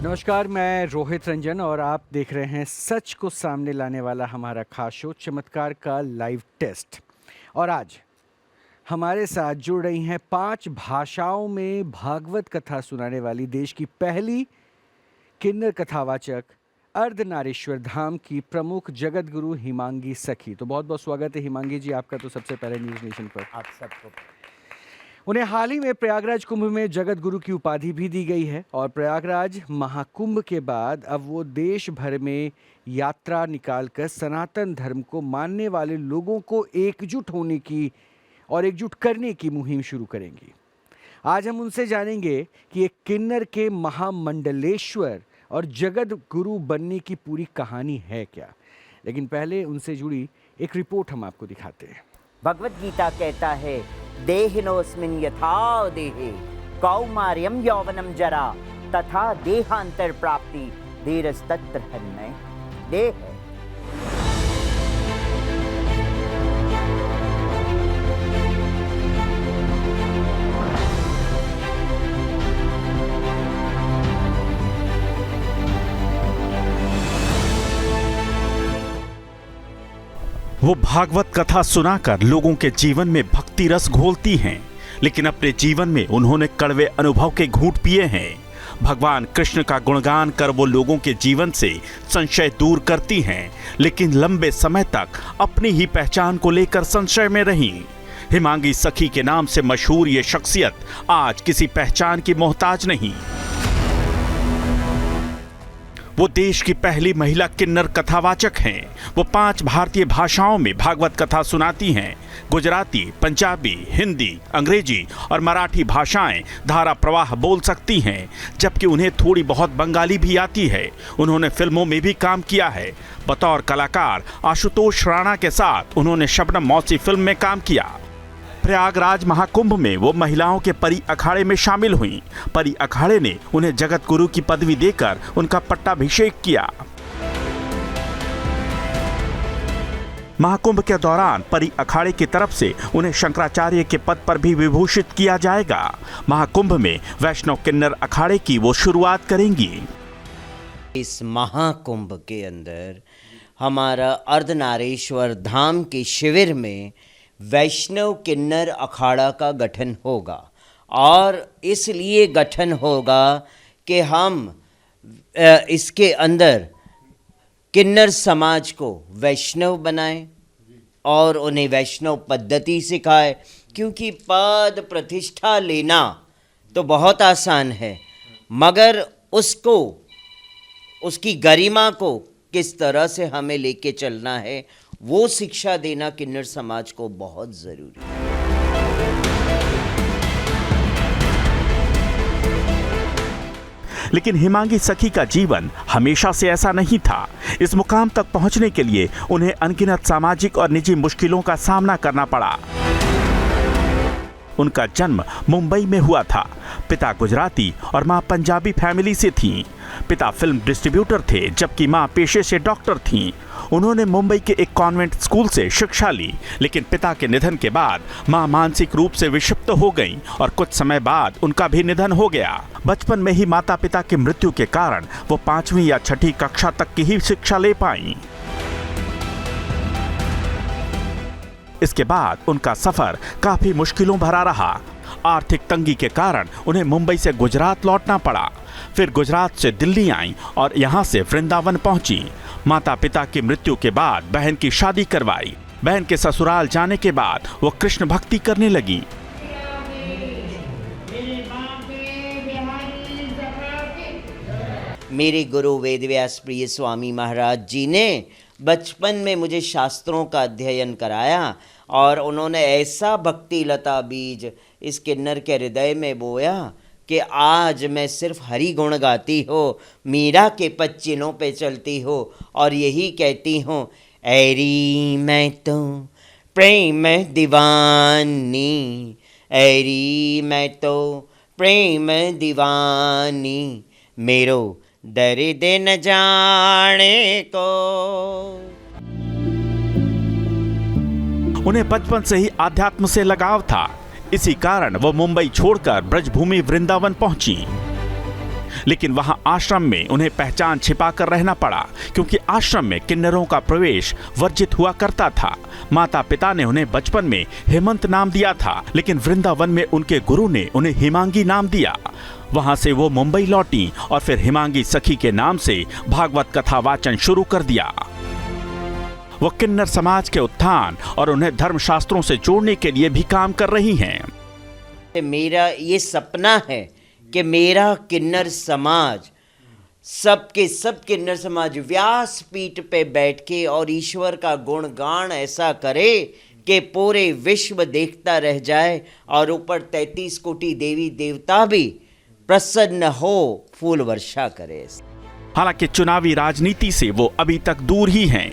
नमस्कार, मैं रोहित रंजन और आप देख रहे हैं सच को सामने लाने वाला हमारा खास शो चमत्कार का लाइव टेस्ट। और आज हमारे साथ जुड़ रही हैं 5 भाषाओं में भागवत कथा सुनाने वाली देश की पहली किन्नर कथावाचक अर्धनारीश्वर धाम की प्रमुख जगत गुरु हिमांगी सखी। तो बहुत बहुत स्वागत है हिमांगी जी आपका तो सबसे पहले न्यूज़ नेशन पर। आप सबको उन्हें हाल ही में प्रयागराज कुंभ में जगत गुरु की उपाधि भी दी गई है और प्रयागराज महाकुंभ के बाद अब वो देश भर में यात्रा निकालकर सनातन धर्म को मानने वाले लोगों को एकजुट होने की और एकजुट करने की मुहिम शुरू करेंगी। आज हम उनसे जानेंगे कि एक किन्नर के महामंडलेश्वर और जगत गुरु बनने की पूरी कहानी है क्या। लेकिन पहले उनसे जुड़ी एक रिपोर्ट हम आपको दिखाते हैं। भगवत गीता कहता है देहिनोस्मिन् यथा देहे कौमार्यं यौवनम जरा तथा देहांतर प्राप्ति धीरस्तत्र हन्मय देह। वो भागवत कथा सुनाकर लोगों के जीवन में भक्ति रस घोलती हैं, लेकिन अपने जीवन में उन्होंने कड़वे अनुभव के घूंट पिए हैं। भगवान कृष्ण का गुणगान कर वो लोगों के जीवन से संशय दूर करती हैं, लेकिन लंबे समय तक अपनी ही पहचान को लेकर संशय में रहीं। हिमांगी सखी के नाम से मशहूर ये शख्सियत आज किसी पहचान की मोहताज नहीं। वो देश की पहली महिला किन्नर कथावाचक हैं। वो 5 भारतीय भाषाओं में भागवत कथा सुनाती हैं। गुजराती, पंजाबी, हिंदी, अंग्रेजी और मराठी भाषाएं धारा प्रवाह बोल सकती हैं, जबकि उन्हें थोड़ी बहुत बंगाली भी आती है। उन्होंने फिल्मों में भी काम किया है। बतौर कलाकार आशुतोष राणा के साथ उन्होंने शबनम मौसी फिल्म में काम किया। प्रयागराज महाकुंभ में वो महिलाओं के परी अखाड़े में शामिल हुईं। परी अखाड़े ने उन्हें जगत गुरु की पदवी देकर उनका पट्टाभिषेक किया। महाकुंभ के दौरान परी अखाड़े की तरफ से उन्हें शंकराचार्य के पद पर भी विभूषित किया जाएगा। महाकुंभ में वैष्णव किन्नर अखाड़े की वो शुरुआत करेंगी। इस महाकुंभ के अंदर हमारा अर्धनारीश्वर धाम के शिविर में वैष्णव किन्नर अखाड़ा का गठन होगा और इसलिए गठन होगा कि हम इसके अंदर किन्नर समाज को वैष्णव बनाएं और उन्हें वैष्णव पद्धति सिखाएं, क्योंकि पद प्रतिष्ठा लेना तो बहुत आसान है, मगर उसको उसकी गरिमा को किस तरह से हमें लेके चलना है वो शिक्षा देना किन्नर समाज को बहुत जरूरी है। लेकिन हिमांगी सखी का जीवन हमेशा से ऐसा नहीं था। इस मुकाम तक पहुंचने के लिए उन्हें अनगिनत सामाजिक और निजी मुश्किलों का सामना करना पड़ा। उनका जन्म मुंबई में हुआ था। पिता गुजराती और मां पंजाबी फैमिली से थीं। पिता फिल्म डिस्ट्रीब्यूटर थे, जबकि मां पेशे से डॉक्टर थीं। उन्होंने मुंबई के एक कॉन्वेंट स्कूल से शिक्षा ली, लेकिन पिता के निधन के बाद मां मानसिक रूप से विक्षिप्त हो गईं और कुछ समय बाद उनका भी निधन हो गया। बचपन में ही माता पिता की मृत्यु के कारण वो 5वीं या 6ठी कक्षा तक की ही शिक्षा ले पाईं। इसके बाद उनका सफर काफी मुश्किलों भरा रहा। आर्थिक तंगी के कारण उन्हें मुंबई से गुजरात लौटना पड़ा। फिर गुजरात से दिल्ली आईं और यहाँ से वृंदावन पहुंची। माता पिता की मृत्यु के बाद बहन की शादी करवाई। बहन के ससुराल जाने के बाद वो कृष्ण भक्ति करने लगी। मेरे गुरु वेदव्यास प्रिय स्वामी महाराज जी ने बचपन में मुझे शास्त्रों का अध्ययन कराया और उन्होंने ऐसा भक्ति लता बीज इस किन्नर के हृदय में बोया कि आज मैं सिर्फ हरि गुण गाती हो, मीरा के पच्चिनों पे चलती हो और यही कहती हूँ, ऐरी मैं तो प्रेम दीवानी, ऐरी मैं तो प्रेम दीवानी, मेरो दर्द न जाने को। उन्हें बचपन से ही आध्यात्म से लगाव था। इसी कारण वो मुंबई छोड़कर ब्रजभूमि वृंदावन पहुंची। लेकिन वहां आश्रम में उन्हें पहचान छिपाकर रहना पड़ा, क्योंकि आश्रम में किन्नरों का प्रवेश वर्जित हुआ करता था। माता पिता ने उन्हें बचपन में हेमंत नाम दिया था, लेकिन वृंदावन में उनके गुरु ने उन्हें हिमांगी नाम दिया। वहां से वो मुंबई लौटी और फिर हिमांगी सखी के नाम से भागवत कथा वाचन शुरू कर दिया। वो किन्नर समाज के उत्थान और उन्हें धर्मशास्त्रों से जोड़ने के लिए भी काम कर रही हैं। मेरा ये सपना है कि मेरा किन्नर समाज, सबके सब किन्नर समाज व्यास पीठ पे बैठ के और ईश्वर का गुणगान ऐसा करे कि पूरे विश्व देखता रह जाए और ऊपर 33 कोटि देवी देवता भी प्रसन्न हो, फूल वर्षा करे। हालांकि चुनावी राजनीति से वो अभी तक दूर ही हैं,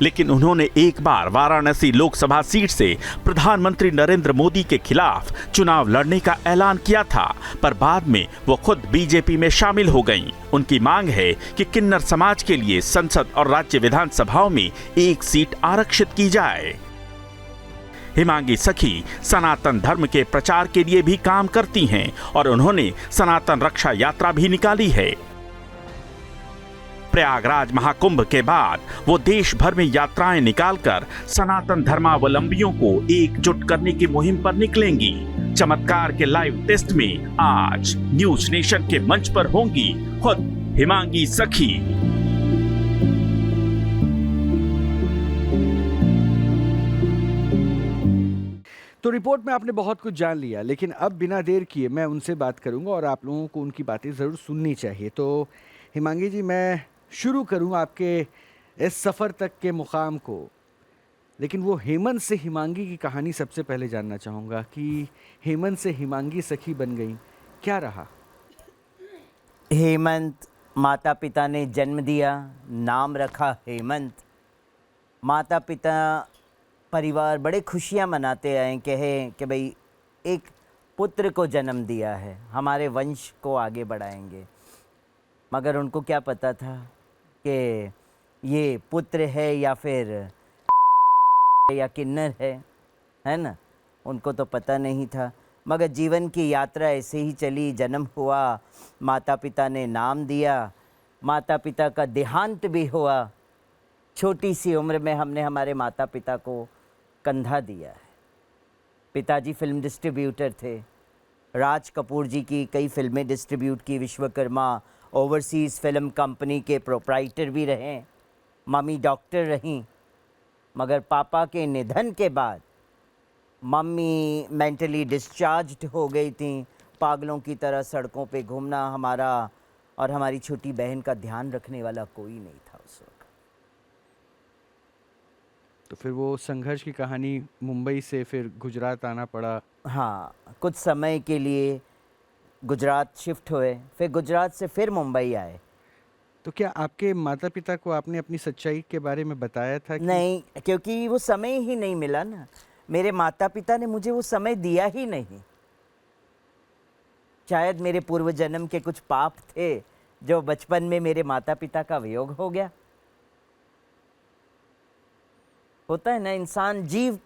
लेकिन उन्होंने एक बार वाराणसी लोकसभा सीट से प्रधानमंत्री नरेंद्र मोदी के खिलाफ चुनाव लड़ने का ऐलान किया था, पर बाद में वो खुद बीजेपी में शामिल हो गईं। उनकी मांग है कि किन्नर समाज के लिए संसद और राज्य विधानसभाओं में एक सीट आरक्षित की जाए। हिमांगी सखी सनातन धर्म के प्रचार के लिए भी काम करती हैं और उन्होंने सनातन रक्षा यात्रा भी निकाली है। प्रयागराज महाकुंभ के बाद वो देश भर में यात्राएं निकालकर सनातन धर्मावलंबियों को एकजुट करने की मुहिम पर निकलेंगी। चमत्कार के लाइव टेस्ट में आज न्यूज नेशन के मंच पर होंगी खुद हिमांगी सखी। तो रिपोर्ट में आपने बहुत कुछ जान लिया, लेकिन अब बिना देर किए मैं उनसे बात करूंगा और आप लोगों को उनकी बातें ज़रूर सुननी चाहिए। तो हिमांगी जी, मैं शुरू करूं आपके इस सफ़र तक के मुकाम को, लेकिन वो हेमंत से हिमांगी की कहानी सबसे पहले जानना चाहूँगा कि हेमंत से हिमांगी सखी बन गई, क्या रहा? हेमंत, माता पिता ने जन्म दिया, नाम रखा हेमंत। माता पिता परिवार बड़े खुशियाँ मनाते आए कि भाई एक पुत्र को जन्म दिया है, हमारे वंश को आगे बढ़ाएंगे। मगर उनको क्या पता था कि ये पुत्र है या फिर या किन्नर है ना? उनको तो पता नहीं था। मगर जीवन की यात्रा ऐसे ही चली, जन्म हुआ, माता पिता ने नाम दिया, माता पिता का देहांत भी हुआ। छोटी सी उम्र में हमने हमारे माता पिता को कंधा दिया है। पिताजी फिल्म डिस्ट्रीब्यूटर थे, राज कपूर जी की कई फिल्में डिस्ट्रीब्यूट की, विश्वकर्मा ओवरसीज़ फिल्म कंपनी के प्रोप्राइटर भी रहे, मम्मी डॉक्टर रहीं। मगर पापा के निधन के बाद मम्मी मेंटली डिस्चार्ज्ड हो गई थी। पागलों की तरह सड़कों पे घूमना, हमारा और हमारी छोटी बहन का ध्यान रखने वाला कोई नहीं था उस वक्त। तो फिर वो संघर्ष की कहानी, मुंबई से फिर गुजरात आना पड़ा। हाँ, कुछ समय के लिए गुजरात शिफ्ट हुए, फिर गुजरात से फिर मुंबई आए। तो क्या आपके माता पिता को आपने अपनी सच्चाई के बारे में बताया था कि... नहीं, क्योंकि वो समय ही नहीं मिला ना। मेरे माता पिता ने मुझे वो समय दिया ही नहीं। शायद मेरे पूर्व जन्म के कुछ पाप थे जो बचपन में मेरे माता पिता का वियोग हो गया। होता है ना, इंसान जीव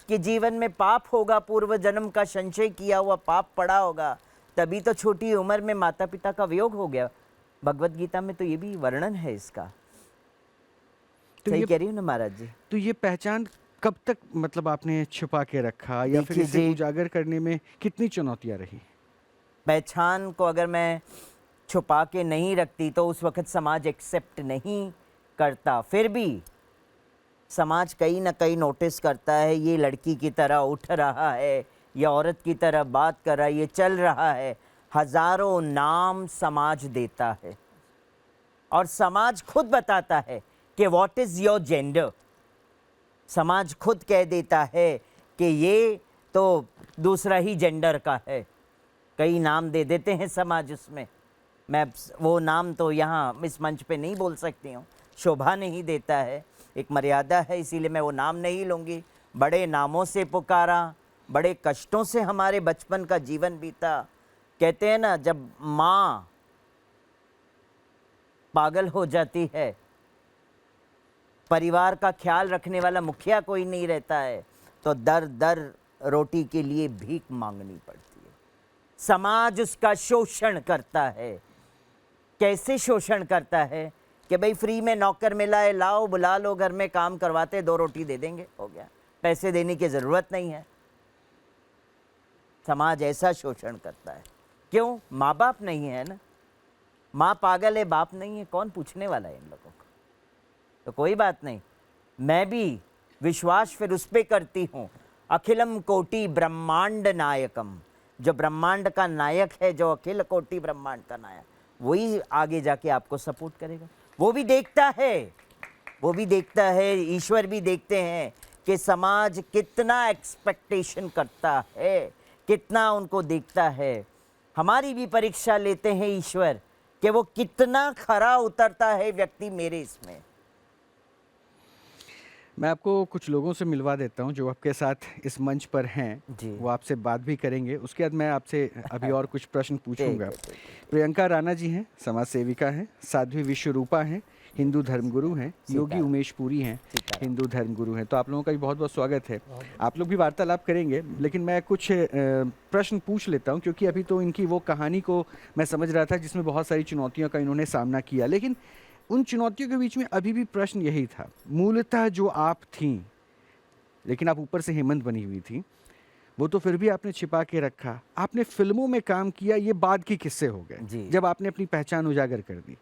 के जीवन में पाप होगा, पूर्व जन्म का संचय किया हुआ पाप पड़ा होगा, तभी तो छोटी उम्र में माता पिता का वियोग हो गया। भगवत गीता में तो ये भी वर्णन है इसका। तो सही ये कह रही हूँ ना महाराज जी? तो ये पहचान कब तक मतलब आपने छुपा के रखा, या फिर इसे उजागर करने में कितनी चुनौतियां रही? पहचान को अगर मैं छुपा के नहीं रखती तो उस वक्त समाज एक्सेप्ट नहीं करता। फिर भी समाज कहीं ना कहीं नोटिस करता है, ये लड़की की तरह उठ रहा है, ये औरत की तरह बात कर रहा है, ये चल रहा है। हजारों नाम समाज देता है और समाज खुद बताता है कि व्हाट इज़ योर जेंडर। समाज खुद कह देता है कि ये तो दूसरा ही जेंडर का है। कई नाम दे देते हैं समाज उसमें। मैं वो नाम तो यहाँ इस मंच पे नहीं बोल सकती हूँ, शोभा नहीं देता है, एक मर्यादा है, इसीलिए मैं वो नाम नहीं लूँगी। बड़े नामों से पुकारा, बड़े कष्टों से हमारे बचपन का जीवन बीता। कहते हैं ना, जब माँ पागल हो जाती है, परिवार का ख्याल रखने वाला मुखिया कोई नहीं रहता है, तो दर दर रोटी के लिए भीख मांगनी पड़ती है। समाज उसका शोषण करता है। कैसे शोषण करता है कि भाई फ्री में नौकर मिला है, लाओ बुला लो, घर में काम करवाते, 2 रोटी दे देंगे, हो गया, पैसे देने की ज़रूरत नहीं है। समाज ऐसा शोषण करता है। क्यों? माँ बाप नहीं है ना, माँ पागल है, बाप नहीं है, कौन पूछने वाला है इन लोगों को? तो कोई बात नहीं, मैं भी विश्वास फिर उस पर करती हूँ, अखिलम कोटि ब्रह्मांड नायकम, जो ब्रह्मांड का नायक है, जो अखिल कोटि ब्रह्मांड का नायक, वही आगे जाके आपको सपोर्ट करेगा। वो भी देखता है, वो भी देखता है, ईश्वर भी देखते हैं कि समाज कितना एक्सपेक्टेशन करता है, कितना उनको देखता है। हमारी भी परीक्षा लेते हैं ईश्वर कि वो कितना खरा उतरता है व्यक्ति मेरे इसमें। मैं आपको कुछ लोगों से मिलवा देता हूं जो आपके साथ इस मंच पर हैं। जी। वो आपसे बात भी करेंगे। उसके बाद मैं आपसे अभी और कुछ प्रश्न पूछूंगा। ठीक है। प्रियंका राणा जी हैं, समाज सेविका हैं। साध्वी विश्वरूपा हैं, हिंदू धर्मगुरु हैं। योगी उमेश पुरी हैं, हिंदू धर्मगुरु हैं। तो आप लोगों का भी बहुत बहुत स्वागत है। आप लोग भी वार्तालाप करेंगे, लेकिन मैं कुछ प्रश्न पूछ लेता हूं, क्योंकि अभी तो इनकी वो कहानी को मैं समझ रहा था जिसमें बहुत सारी चुनौतियों का इन्होंने सामना किया, लेकिन उन चुनौतियों के बीच में अभी भी प्रश्न यही था। मूलतः जो आप थीं, लेकिन आप ऊपर से हेमंत बनी हुई थी, वो तो फिर भी आपने छिपा के रखा। आपने फिल्मों में काम किया, ये बाद की किस्से हो गए, जब आपने अपनी पहचान उजागर कर दी।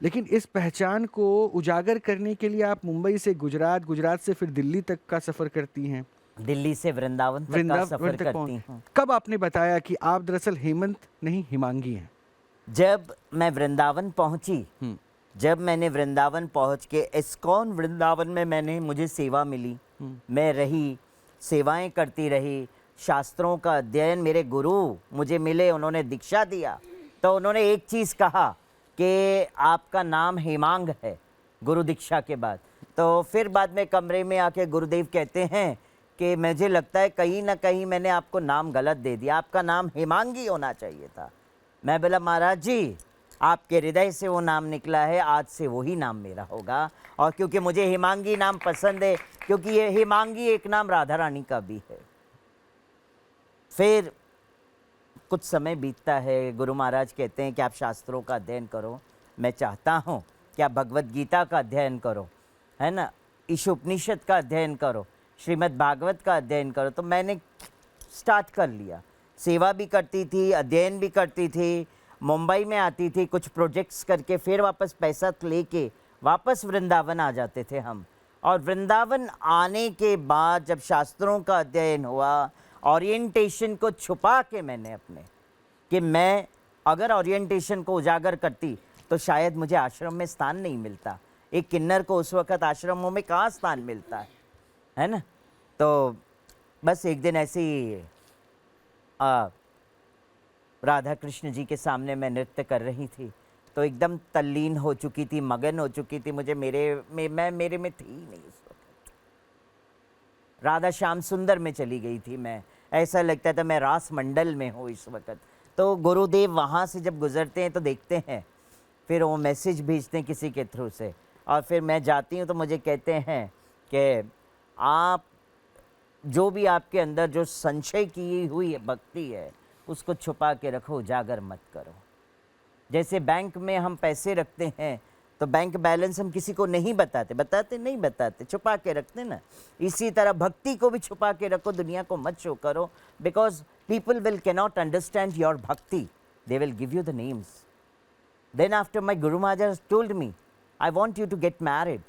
लेकिन इस पहचान को उजागर करने के लिए आप मुंबई से गुजरात, गुजरात से फिर दिल्ली तक का सफ़र करती हैं, दिल्ली से वृंदावन तक का सफ़र करती हूँ। कब आपने बताया कि आप दरअसल हेमंत नहीं हिमांगी हैं? जब मैं वृंदावन पहुंची, जब मैंने वृंदावन पहुंच के इस्कॉन वृंदावन में मुझे सेवा मिली, मैं रही, सेवाएं करती रही, शास्त्रों का अध्ययन, मेरे गुरु मुझे मिले, उन्होंने दीक्षा दिया, तो उन्होंने एक चीज़ कहा कि आपका नाम हेमांग है गुरु दीक्षा के बाद। तो फिर बाद में कमरे में आके गुरुदेव कहते हैं कि मुझे लगता है कहीं ना कहीं मैंने आपको नाम गलत दे दिया, आपका नाम हेमांगी होना चाहिए था। मैं बोला महाराज जी, आपके हृदय से वो नाम निकला है, आज से वही नाम मेरा होगा। और क्योंकि मुझे हेमांगी नाम पसंद है, क्योंकि ये हेमांगी एक नाम राधा रानी का भी है। फिर कुछ समय बीतता है, गुरु महाराज कहते हैं कि आप शास्त्रों का अध्ययन करो। मैं चाहता हूँ कि आप भगवत गीता का अध्ययन करो, है ना, ईशोपनिषद का अध्ययन करो, श्रीमद् भागवत का अध्ययन करो। तो मैंने स्टार्ट कर लिया, सेवा भी करती थी, अध्ययन भी करती थी, मुंबई में आती थी, कुछ प्रोजेक्ट्स करके फिर वापस पैसा लेके वापस वृंदावन आ जाते थे हम। और वृंदावन आने के बाद जब शास्त्रों का अध्ययन हुआ, ओरिएंटेशन को छुपा के मैंने अपने, कि मैं अगर ओरिएंटेशन को उजागर करती तो शायद मुझे आश्रम में स्थान नहीं मिलता। एक किन्नर को उस वक़्त आश्रमों में कहाँ स्थान मिलता है ना। तो बस एक दिन ऐसे ही राधा कृष्ण जी के सामने मैं नृत्य कर रही थी, तो एकदम तल्लीन हो चुकी थी, मगन हो चुकी थी। मुझे मेरे में थी ही नहीं उस वक्त। राधा श्याम सुंदर में चली गई थी मैं, ऐसा लगता था मैं रास मंडल में हूँ इस वक्त। तो गुरुदेव वहाँ से जब गुजरते हैं तो देखते हैं, फिर वो मैसेज भेजते हैं किसी के थ्रू से, और फिर मैं जाती हूँ तो मुझे कहते हैं कि आप जो भी आपके अंदर जो संशय की हुई भक्ति है उसको छुपा के रखो, उजागर मत करो। जैसे बैंक में हम पैसे रखते हैं तो बैंक बैलेंस हम किसी को नहीं बताते, छुपा के रखते ना। इसी तरह भक्ति को भी छुपा के रखो, दुनिया को मत शो करो, because people will cannot understand your bhakti, they will give you the names. Then after my Guru Maharaj told me, I want you to get married,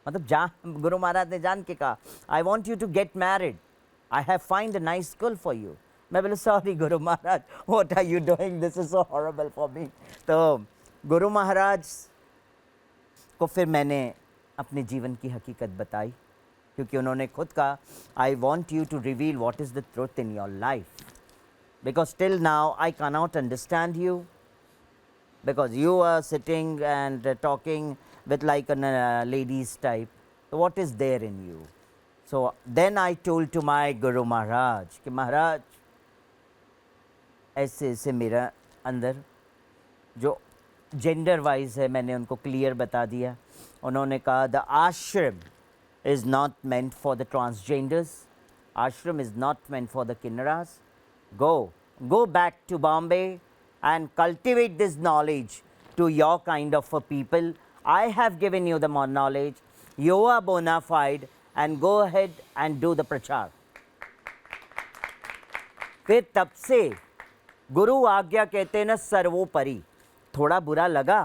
मतलब गुरु महाराज ने जान के कहा, I want you to get married, I have find a nice girl for you. मैं बोले sorry Guru Maharaj, what are you doing, this is so horrible for me. तो गुरु महाराज को फिर मैंने अपने जीवन की हकीकत बताई, क्योंकि उन्होंने खुद कहा, I want you to reveal what is the truth in your life, because till now I can not understand you, because you are sitting and talking with like a ladies type, so what is there in you? So then I told to my Guru Maharaj कि महाराज ऐसे ऐसे मेरा अंदर जो gender wise है, मैंने उनको clear बता दिया। उन्होंने कहा the ashram is not meant for the transgenders, ashram is not meant for the kinnaras, go go back to Bombay and cultivate this knowledge to your kind of a people. I have given you the more knowledge. You are bona fide and go ahead and do the प्रचार. फिर तब से गुरु आज्ञा कहते हैं ना सर्वोपरि. थोड़ा बुरा लगा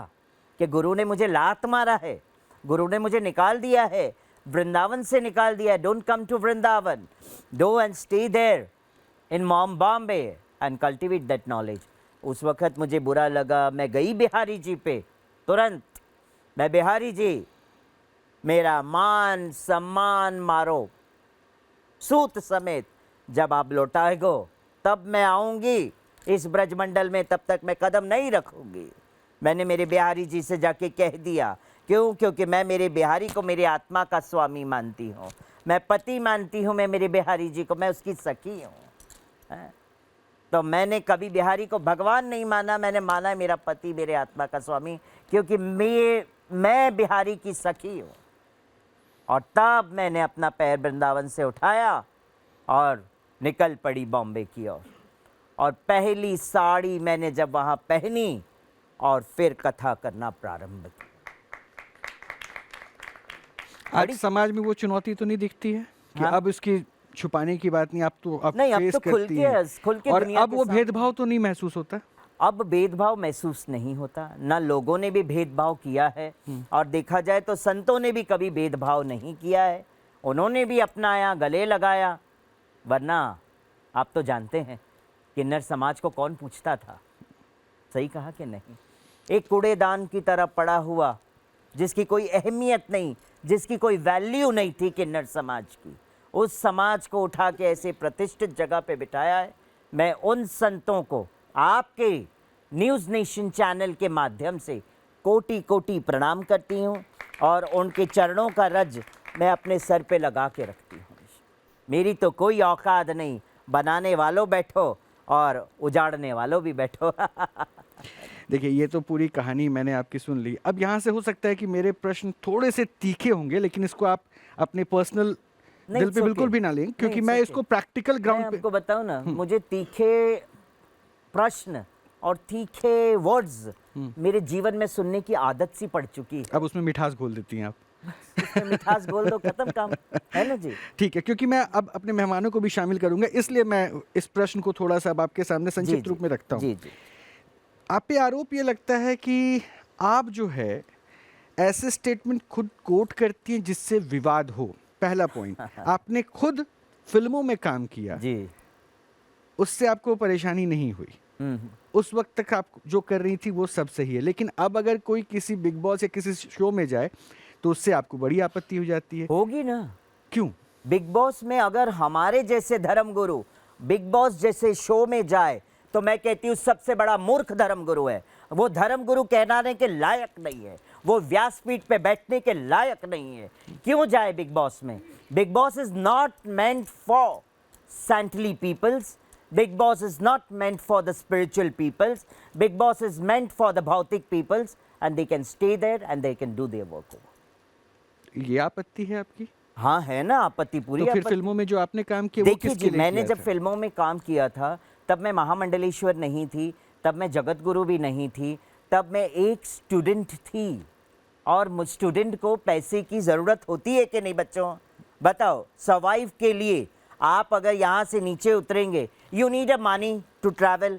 कि गुरु ने मुझे लात मारा है, गुरु ने मुझे निकाल दिया है, वृंदावन से निकाल दिया है. Don't come to Vrindavan, go and stay there in Bombay and cultivate that knowledge. उस वक्त मुझे बुरा लगा. मैं गई बिहारी जी पे तुरंत. मैं बिहारी जी, मेरा मान सम्मान मारो सूत समेत. जब आप लौटाएगो तब मैं आऊँगी इस ब्रजमंडल में, तब तक मैं कदम नहीं रखूँगी. मैंने मेरे बिहारी जी से जाके कह दिया. क्यों? क्योंकि मैं मेरे बिहारी को मेरी आत्मा का स्वामी मानती हूँ, मैं पति मानती हूँ. मैं मेरे बिहारी जी को, मैं उसकी सखी हूँ. तो मैंने कभी बिहारी को भगवान नहीं माना, मैंने माना मेरा पति, मेरे आत्मा का स्वामी, क्योंकि मैं बिहारी की सखी हूँ. और तब मैंने अपना पैर वृंदावन से उठाया और निकल पड़ी बॉम्बे की ओर. और पहली साड़ी मैंने जब वहाँ पहनी और फिर कथा करना प्रारंभ किया. आज समाज में वो चुनौती तो नहीं दिखती है कि हाँ? अब इसकी छुपाने की बात नहीं, आप तो अब नहीं, अब फेस तो खुल करती के हैं. खुल के और दुनिया अब के वो सामने. भेदभाव तो नहीं महसूस होता. अब भेदभाव महसूस नहीं होता. ना लोगों ने भी भेदभाव किया है, और देखा जाए तो संतों ने भी कभी भेदभाव नहीं किया है. उन्होंने भी अपनाया, गले लगाया. वरना आप तो जानते हैं किन्नर समाज को कौन पूछता था. सही कहा कि नहीं? एक कूड़ेदान की तरह पड़ा हुआ, जिसकी कोई अहमियत नहीं, जिसकी कोई वैल्यू नहीं थी किन्नर समाज की, उस समाज को उठा के ऐसे प्रतिष्ठित जगह पे बिठाया है. मैं उन संतों को आपके न्यूज़ नेशन चैनल के माध्यम से कोटि कोटि प्रणाम करती हूँ, और उनके चरणों का रज मैं अपने सर पे लगा के रखती हूँ. मेरी तो कोई औकात नहीं. बनाने वालों बैठो और उजाड़ने वालों भी बैठो. देखिए, ये तो पूरी कहानी मैंने आपकी सुन ली. अब यहाँ से हो सकता है कि मेरे प्रश्न थोड़े से तीखे होंगे, लेकिन इसको आप अपने पर्सनल दिल पे बिल्कुल भी ना लें, क्योंकि मैं इसको प्रैक्टिकल मैं ग्राउंड पे. आपको बताऊं ना, मुझे तीखे प्रश्न और तीखे वर्ड्स मेरे जीवन में सुनने की आदत सी पड़ चुकी है. अब उसमें मिठास घोल देती हैं आप. उसमें मिठास बोल दो, खत्म काम, है ना जी. ठीक है, क्योंकि मैं अब अपने मेहमानों को भी शामिल करूंगा, इसलिए मैं इस प्रश्न को थोड़ा सा अब आपके सामने संक्षिप्त रूप में रखता हूँ. जी जी. आप पे आरोप ये लगता है कि आप जो है ऐसे स्टेटमेंट खुद कोट करती हैं जिससे विवाद हो. पहला पॉइंट, आपने खुद फिल्मों में काम किया जी. उससे आपको परेशानी नहीं हुई. उस वक्त तक आप जो कर रही थी वो सब सही है, लेकिन अब अगर कोई किसी बिग बॉस या किसी शो में जाए तो उससे आपको बड़ी आपत्ति हो जाती है. होगी ना. क्यों? बिग बॉस में अगर हमारे जैसे धर्मगुरु बिग बॉस जैसे शो में जाए तो मैं कहती हूँ सबसे बड़ा मूर्ख धर्मगुरु है. वो धर्मगुरु कहलाने के लायक नहीं है, वो व्यासपीठ पे बैठने के लायक नहीं है. क्यों जाए बिग बॉस में? Big boss is not meant for saintly peoples. Big Boss is not meant for the spiritual peoples. Big Boss is meant for the bhautik peoples, and they can stay there and they can do their work. ये आपत्ति है आपकी? हाँ, है ना आपत्ति, पूरी तो फिर आपत्ति. फिल्मों में जो आपने काम किया वो देखिए किसके जी, लिए मैंने किया जब था? फिल्मों में काम किया था तब मैं महामंडलेश्वर नहीं थी, तब मैं जगत गुरु भी नहीं थी, तब मैं एक स्टूडेंट थी. और मुझ स्टूडेंट को पैसे की ज़रूरत होती है कि नहीं बच्चों? बताओ, सर्वाइव के लिए आप अगर यहाँ से नीचे उतरेंगे, you need a money to travel.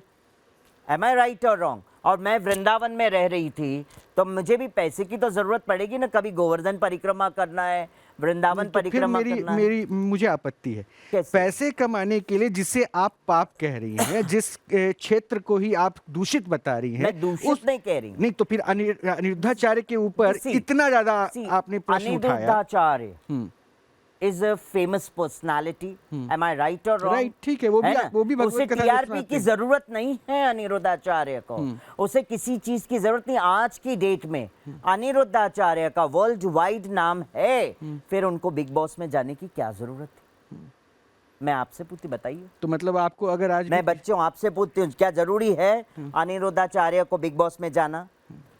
Am I right और रॉन्ग? और मैं वृंदावन में रह रही थी तो मुझे भी पैसे की तो ज़रूरत पड़ेगी ना. कभी गोवर्धन परिक्रमा करना है, वृंदावन तो फिर परिक्रमा करना है. मेरी मुझे आपत्ति है. कैसे? पैसे कमाने के लिए जिसे आप पाप कह रही हैं, जिस क्षेत्र को ही आप दूषित बता रही हैं, मैं दूषित नहीं कह रही हूँ. नहीं तो फिर अनिरुद्धाचार्य के ऊपर इतना ज्यादा आपने प्रश्न उठाया. Aniruddhacharya is a famous personality. Am I right or wrong? Right, ठीक है, वो भी भगवत उसे कथा में टीआरपी सुनाते की हैं. जरूरत नहीं है अनिरुद्धाचार्य को. उसे किसी चीज की जरूरत नहीं. आज की डेट में अनिरुद्धाचार्य का वर्ल्ड वाइड नाम है, फिर उनको बिग बॉस में जाने की क्या जरूरत थी? मैं आपसे पूछती, बताइए. तो मतलब आपको अगर आज मैं बच्चों आपसे पूछती हूँ, क्या जरूरी है अनिरुद्धाचार्य को बिग बॉस में जाना?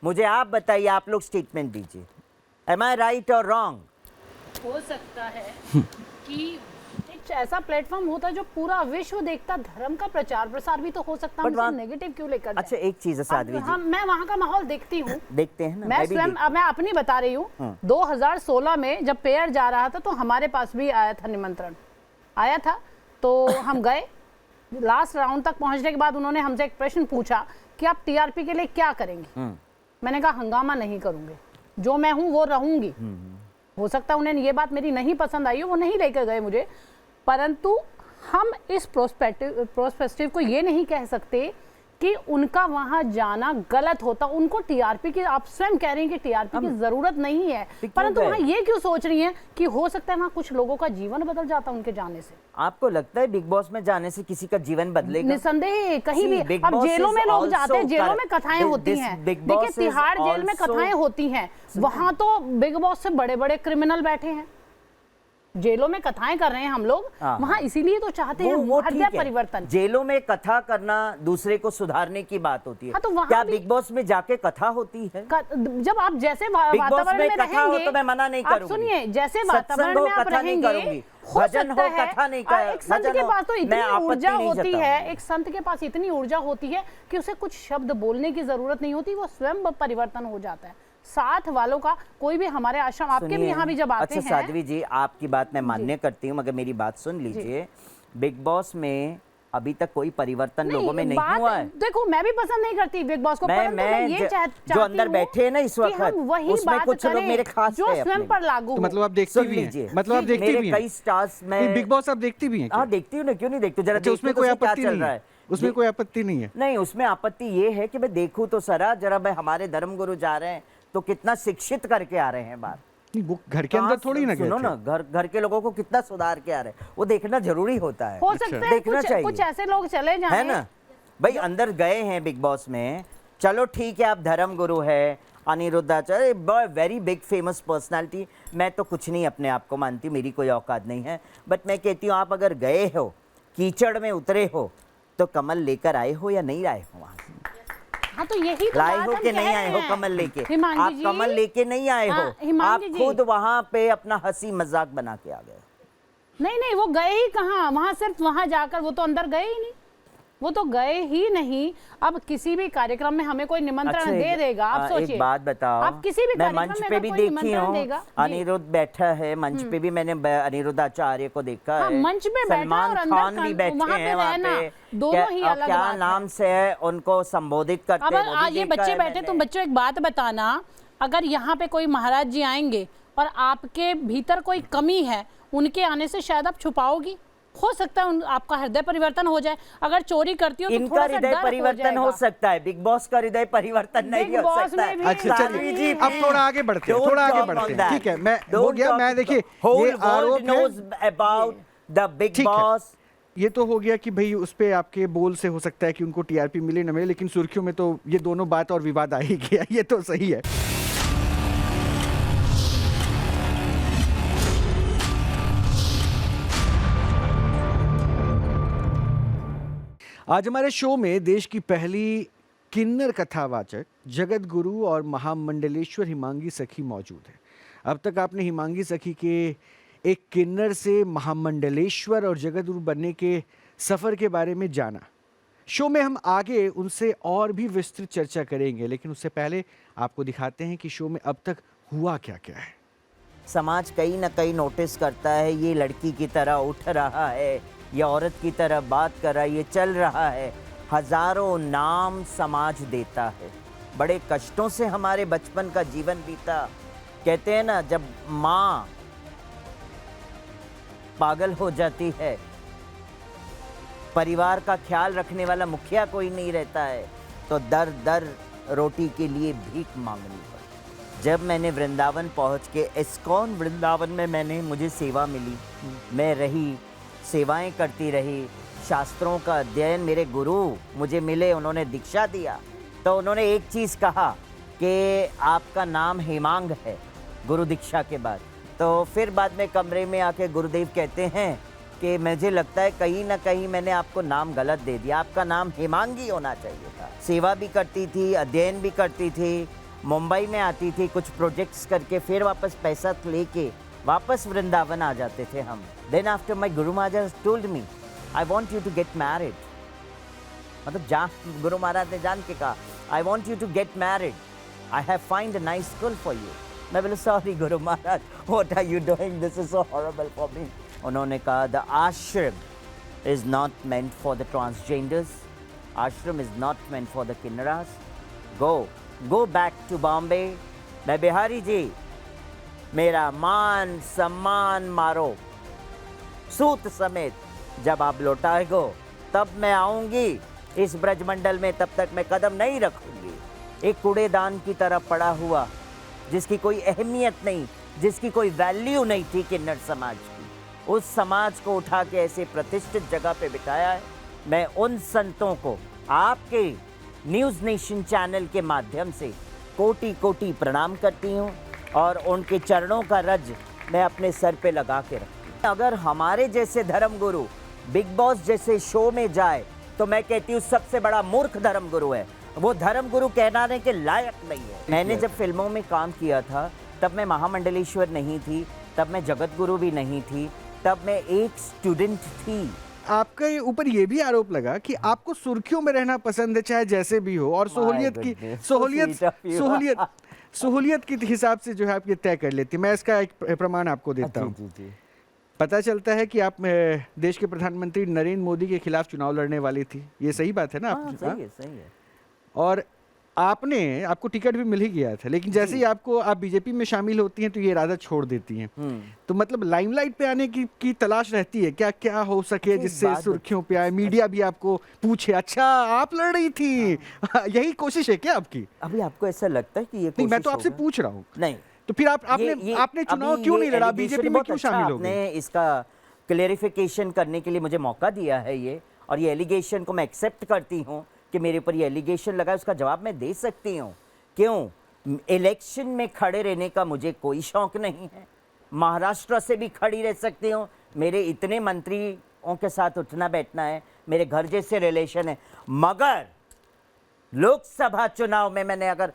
मुझे आप बताइए, आप लोग स्टेटमेंट दीजिए. एम आई राइट और रॉन्ग? हो सकता है कि एक कुछ ऐसा प्लेटफॉर्म होता है जो पूरा विश्व देखता, धर्म का प्रचार प्रसार भी तो हो सकता है, But वहाँ- हम नेगेटिव क्यों लेकर अच्छा एक चीज है साध्वी जी, मैं वहाँ का माहौल देखती हूँ, देखते हैं ना, मैं भी स्वयं मैं अपनी बता रही हूँ। 2016 में जब पेयर जा रहा था तो हमारे पास भी आया था, निमंत्रण आया था, तो हम गए। लास्ट राउंड तक पहुंचने के बाद उन्होंने हमसे एक प्रश्न पूछा कि आप टीआरपी के लिए क्या करेंगे। मैंने कहा हंगामा नहीं करूंगी, जो मैं हूं वो रहूंगी। हो सकता है उन्हें ये बात मेरी नहीं पसंद आई हो, वो नहीं लेकर गए मुझे, परंतु हम इस प्रोस्पेक्टिव को ये नहीं कह सकते कि उनका वहां जाना गलत होता। उनको टीआरपी की, आप स्वयं कह रही हैं कि टीआरपी की जरूरत नहीं है, परंतु वहां ये क्यों सोच रही हैं कि हो सकता है वहां कुछ लोगों का जीवन बदल जाता उनके जाने से। आपको लगता है बिग बॉस में जाने से किसी का जीवन बदलेगा? निसंदेह कहीं भी। Big अब Boss जेलों में is लोग जाते हैं, also जेलों में correct. कथाएं होती This हैं। Big देखिए Boss is तिहाड़ जेल में also- कथाएं होती हैं, वहां तो बिग बॉस से बड़े बड़े क्रिमिनल बैठे हैं, जेलों में कथाएं कर रहे हैं हम लोग, वहां इसीलिए तो चाहते हैं वो हृदय ठीक है। परिवर्तन। जेलों में कथा करना दूसरे को सुधारने की बात होती है। हाँ, तो वहाँ क्या भी- बिग बॉस में जाके कथा होती है? जब आप जैसे Big Boss वातावरण में में कथा हो रहेंगे, तो मैं मना नहीं आप करूंगी। सुनिए, जैसे सत्संग वातावरण हो, में आप कथा नहीं रहेंगे, करूंगी। हो भजन सकता हो, है कथा नहीं एक संत भजन के हो, पास तो मैं इतनी आपत्ति ऊर्जा नहीं होती जताऊंगी। है, एक संत के पास इतनी ऊर्जा होती है कि उसे कुछ शब्द बोलने की जरूरत नहीं होती, वो स्वयं परिवर्तन हो जाता है। साथ वालों का कोई भी, हमारे आश्रम, आपके भी सुनिए, यहाँ भी जब आते अच्छा हैं। साध्वी जी, आपकी बात मैं मान्य करती हूँ, मगर मेरी बात सुन लीजिए। बिग बॉस में अभी तक कोई परिवर्तन लोगों में नहीं बात- हुआ है। देखो मैं भी पसंद नहीं करती बिग बॉस को, परंतु मैं ये चाहती जो अंदर हूँ बैठे हैं ना इस कि वक्त, हम वही उसमें बात कुछ लोग करें मेरे खास जो है स्वयं अपने। पर लागू तो हो। मतलब आप देखती सुन भी हैं? लीजिए, मतलब आप देखती मेरे भी कई हैं? स्टार्स में नहीं, बिग बॉस आप देखती भी हैं क्या? हाँ देखती हूँ ना, क्यों नहीं देखती हूँ, जरा अच्छा, उसमें देखो कोई तो क्या आपत्ति चल नहीं रहा है? है। उसमें कोई आपत्ति नहीं है? नहीं, उसमें आपत्ति ये है कि मैं देखूं तो सरा, जरा भाई हमारे धर्मगुरु जा रहे हैं तो कितना शिक्षित करके आ रहे हैं बाहर। नहीं, वो घर के अंदर थोड़ी ना गए सुनो थे। ना, घर के लोगों को कितना सुधार के आ रहे हैं, वो देखना जरूरी होता है। हो सकता है देखना कुछ चाहिए। कुछ ऐसे लोग चले जाएं, है ना भाई, अंदर गए हैं बिग बॉस में, चलो ठीक है, आप धर्मगुरु है, Aniruddhacharya, very big famous personality. मैं तो कुछ नहीं अपने आप को मानती, मेरी कोई औकात नहीं है, बट मैं कहती हूँ आप अगर गए हो, कीचड़ में उतरे हो, तो कमल लेकर आए हो या नहीं आए हो वहां से? हाँ तो यही तो लाए बात हो हम कि कह नहीं आए रहे हो हैं। कमल लेके? हिमांगी आप जी, कमल लेके नहीं आए हो, हाँ, हिमांगी आप जी। खुद वहां पे अपना हंसी मजाक बना के आ गए। नहीं नहीं, वो गए ही कहाँ, वहां सिर्फ वहां जाकर, वो तो अंदर गए ही नहीं, वो तो गए ही नहीं। अब किसी भी कार्यक्रम में हमें कोई निमंत्रण अच्छा, दे देगा, आप सोचिए, एक बात बताओ, आप किसी भी मैं कार्यक्रम मंच में पे अगर भी कोई देखी निमंत्रण हूँ, देगा, जी। अनिरुद्ध बैठा है मंच पे भी, मैंने अनिरुद्ध आचार्य को देखा हाँ, है, मंच पे बैठा सलमान और अंदर खान भी बैठे वहाँ पे हैं वहाँ रहना, पे, दोनों ही अलग क्या बात है। नाम से है उनको संबोधित करते अब हैं, वो भी आज ये देखा बच्चे है बैठे, मैंने। तुम बच्चों एक बात बताना, अगर यहाँ पे कोई महाराज जी आएंगे और आपके भीतर कोई कमी है, उनके आने से शायद आप छुपाओगी, हो सकता है आपका हृदय परिवर्तन हो जाए। अगर चोरी करती हो तो इनका थोड़ा सा हृदय डर परिवर्तन हो सकता है, बिग बॉस का हृदय परिवर्तन नहीं बिग हो बॉस सकता में भी है। अच्छा साध्वी चलिए, जी अब थोड़ा आगे बढ़ते हैं, Don't थोड़ा आगे talk बढ़ते on हैं। that. ठीक है, मैं हो Don't गया, talk मैं देखिए whole ये world आरोप knows है, about the big ठीक है। boss। ये तो हो गया कि भाई उस पे आपके बोल से हो सकता है कि उनको टीआरपी मिले न मिले, लेकिन सुर्खियों में तो ये दोनों बात और विवाद आ ही गया, ये तो सही है। आज हमारे शो में देश की पहली किन्नर कथावाचक जगत गुरु और महामंडलेश्वर हिमांगी सखी मौजूद है। अब तक आपने हिमांगी सखी के एक किन्नर से महामंडलेश्वर और जगत गुरु बनने के सफ़र के बारे में जाना। शो में हम आगे उनसे और भी विस्तृत चर्चा करेंगे, लेकिन उससे पहले आपको दिखाते हैं कि शो में अब तक हुआ क्या क्या है। समाज कहीं ना कहीं नोटिस करता है, ये लड़की की तरह उठ रहा है, ये औरत की तरह बात कर रहा है, ये चल रहा है, हजारों नाम समाज देता है। बड़े कष्टों से हमारे बचपन का जीवन बीता। कहते हैं ना, जब माँ पागल हो जाती है, परिवार का ख्याल रखने वाला मुखिया कोई नहीं रहता है, तो दर दर रोटी के लिए भीख मांगनी पड़ी। जब मैंने वृंदावन पहुंच के इस्कॉन वृंदावन में मुझे सेवा मिली, मैं रही, सेवाएं करती रही, शास्त्रों का अध्ययन, मेरे गुरु मुझे मिले, उन्होंने दीक्षा दिया, तो उन्होंने एक चीज़ कहा कि आपका नाम हेमांग है गुरु दीक्षा के बाद। तो फिर बाद में कमरे में आके गुरुदेव कहते हैं कि मुझे लगता है कहीं ना कहीं मैंने आपको नाम गलत दे दिया, आपका नाम हेमांगी होना चाहिए था। सेवा भी करती थी, अध्ययन भी करती थी, मुंबई में आती थी, कुछ प्रोजेक्ट्स करके फिर वापस पैसा लेके वापस वृंदावन आ जाते थे हम। Then after my Guru Maharaj told me I want you to get married, मतलब गुरु महाराज ने जान के कहा I want you to get married, I have find a nice girl for you. मैं बोला sorry Guru Maharaj, what are you doing, this is so horrible for me. उन्होंने कहा the ashram is not meant for the transgenders, ashram is not meant for the kinnaras, go back to Bombay. मैं बिहारी जी, मेरा मान सम्मान मारो सूत समेत, जब आप लौटाएगो तब मैं आऊंगी इस ब्रजमंडल में, तब तक मैं कदम नहीं रखूंगी। एक कूड़ेदान की तरह पड़ा हुआ, जिसकी कोई अहमियत नहीं, जिसकी कोई वैल्यू नहीं थी किन्नर समाज की, उस समाज को उठा के ऐसे प्रतिष्ठित जगह पे बिठाया है। मैं उन संतों को आपके न्यूज़ नेशन चैनल के माध्यम से कोटि कोटि प्रणाम करती हूँ और उनके चरणों का रज मैं अपने सर पे लगा के रखती हूँ। अगर हमारे जैसे धर्मगुरु बिग बॉस जैसे शो में जाए तो मैं कहती हूँ सबसे बड़ा मूर्ख धर्मगुरु है, वो धर्मगुरु कहलाने के लायक नहीं है। मैंने जब फिल्मों में काम किया था तब मैं महामंडलेश्वर नहीं थी, तब मैं जगत गुरु भी नहीं थी, तब मैं एक स्टूडेंट थी। आपके ऊपर ये भी आरोप लगा कि आपको सुर्खियों में रहना पसंद है, चाहे जैसे भी हो, और सहूलियत के हिसाब से जो है आप ये तय कर लेती। मैं इसका एक प्रमाण आपको देता हूँ। पता चलता है कि आप देश के प्रधानमंत्री नरेंद्र मोदी के खिलाफ चुनाव लड़ने वाली थी, ये सही बात है ना? सही है। और आपको टिकट भी मिल ही गया था, लेकिन जैसे ही आप बीजेपी में शामिल होती हैं तो ये इरादा छोड़ देती हैं। तो मतलब लाइमलाइट पे आने की तलाश रहती है, क्या हो सके जिससे सुर्खियों पे आए, मीडिया भी आपको पूछे अच्छा आप लड़ रही थी। यही कोशिश है क्या आपकी? अभी आपको ऐसा लगता है कि ये नहीं, मैं तो आपसे पूछ रहा हूँ। नहीं, तो फिर आपने चुनाव क्यों नहीं लड़ा, बीजेपी में क्यों शामिल हो गए? आपने इसका क्लेरिफिकेशन करने के लिए मुझे मौका दिया है ये, और ये एलिगेशन को मैं एक्सेप्ट करती हूँ कि मेरे ऊपर ये एलिगेशन लगा, उसका जवाब मैं दे सकती हूँ। क्यों? इलेक्शन में खड़े रहने का मुझे कोई शौक नहीं है, महाराष्ट्र से भी खड़ी रह सकती हूँ, मेरे इतने मंत्रियों के साथ उठना बैठना है, मेरे घर जैसे रिलेशन है। मगर लोकसभा चुनाव में मैंने अगर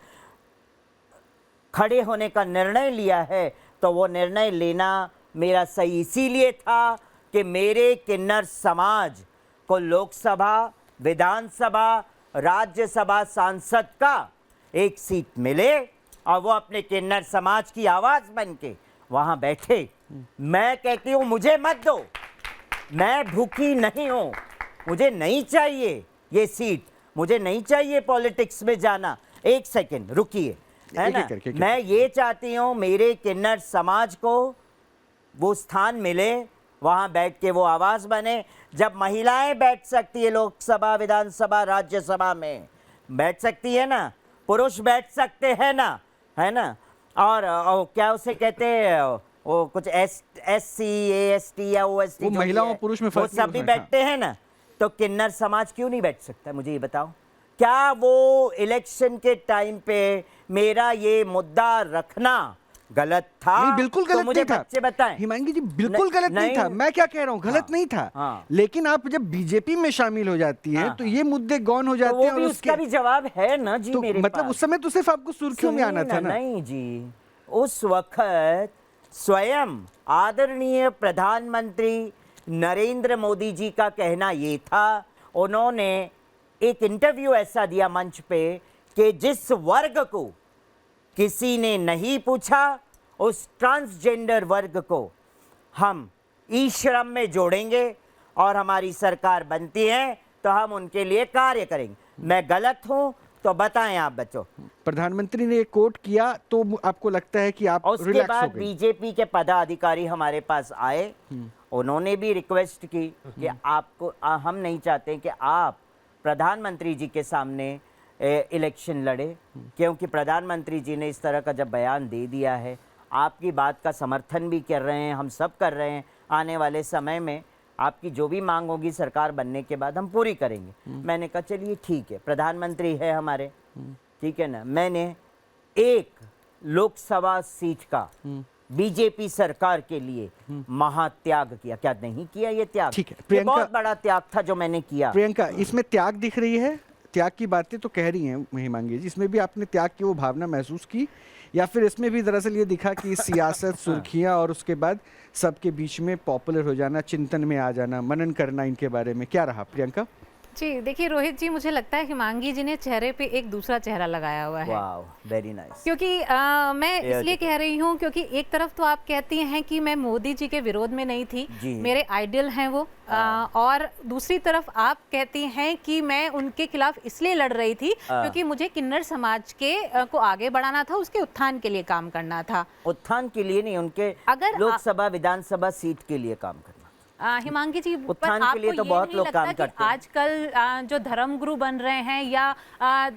खड़े होने का निर्णय लिया है तो वो निर्णय लेना मेरा सही इसीलिए था कि मेरे किन्नर समाज को लोकसभा, विधानसभा, राज्यसभा सांसद का एक सीट मिले और वो अपने किन्नर समाज की आवाज बन के वहां बैठे। मैं कहती हूं मुझे मत दो, मैं भूखी नहीं हूं, मुझे नहीं चाहिए ये सीट, मुझे नहीं चाहिए पॉलिटिक्स में जाना। एक सेकंड रुकिए, है ना? मैं ये चाहती हूँ मेरे किन्नर समाज को वो स्थान मिले, वहाँ बैठ के वो आवाज़ बने। जब महिलाएं बैठ सकती है लोकसभा, विधानसभा, राज्यसभा में बैठ सकती है ना, पुरुष बैठ सकते हैं ना, है ना? और क्या उसे कहते हैं, वो कुछ SC, AST या OST, वो महिलाओं पुरुष में फर्क सब भी बैठते हैं ना, तो किन्नर समाज क्यों नहीं बैठ सकता? मुझे ये बताओ। क्या वो इलेक्शन के टाइम पे मेरा ये मुद्दा रखना गलत था? नहीं, बिल्कुल गलत तो मुझे नहीं था। बच्चे बताएं। हिमांगी जी, बिल्कुल गलत नहीं था। मैं क्या कह रहा हूँ, गलत नहीं था। लेकिन आप जब बीजेपी में शामिल हो जाती हैं तो ये मुद्दे गौन हो जाते हैं, और उसका भी जवाब है ना जी तो मेरे मतलब पास। उस समय तो सिर्फ आपको सुर्खियों में आना था ना? नहीं जी, उस वक्त स्वयं आदरणीय प्रधानमंत्री नरेंद्र मोदी जी का कहना ये था, उन्होंने एक इंटरव्यू ऐसा दिया मंच पे कि जिस वर्ग को किसी ने नहीं पूछा, उस ट्रांसजेंडर वर्ग को हम ई श्रम में जोड़ेंगे और हमारी सरकार बनती है तो हम उनके लिए कार्य करेंगे। मैं गलत हूं तो बताएं आप बच्चों। प्रधानमंत्री ने कोट किया तो आपको लगता है कि आप उसके रिलैक्स बाद हो गए? बीजेपी के पदाधिकारी हमारे पास आए, उन्होंने भी रिक्वेस्ट की कि आपको हम नहीं चाहते कि आप प्रधानमंत्री जी के सामने इलेक्शन लड़े, क्योंकि प्रधानमंत्री जी ने इस तरह का जब बयान दे दिया है, आपकी बात का समर्थन भी कर रहे हैं, हम सब कर रहे हैं। आने वाले समय में आपकी जो भी मांग होगी सरकार बनने के बाद हम पूरी करेंगे। मैंने कहा चलिए ठीक है, प्रधानमंत्री है हमारे, ठीक है ना। मैंने एक लोकसभा सीट का बीजेपी सरकार के लिए महात्याग किया। क्या नहीं किया ये त्याग? ठीक है, ये बहुत बड़ा त्याग था जो मैंने किया। प्रियंका, इसमें त्याग दिख रही है, त्याग की बातें तो कह रही हैं महिमांगी जी, इसमें भी आपने त्याग की वो भावना महसूस की, या फिर इसमें भी दरअसल ये दिखा कि सियासत, सुर्खियां और उसके बाद सबके बीच में पॉपुलर हो जाना, चिंतन में आ जाना, मनन करना इनके बारे में, क्या रहा प्रियंका? जी देखिए रोहित जी, मुझे लगता है हिमांगी जी ने चेहरे पे एक दूसरा चेहरा लगाया हुआ है। Wow, very nice. क्योंकि मैं इसलिए कह रही हूँ क्योंकि एक तरफ तो आप कहती हैं कि मैं मोदी जी के विरोध में नहीं थी, मेरे आइडियल हैं वो, और दूसरी तरफ आप कहती हैं कि मैं उनके खिलाफ इसलिए लड़ रही थी क्योंकि मुझे किन्नर समाज के को आगे बढ़ाना था, उसके उत्थान के लिए काम करना था। उत्थान के लिए नहीं, उनके अगर लोकसभा विधानसभा सीट के लिए काम करना। हिमांगी जी, पर उत्थान के लिए आपको तो ये बहुत नहीं लोग लगता काम कि करते हैं। आजकल जो धर्मगुरु बन रहे हैं या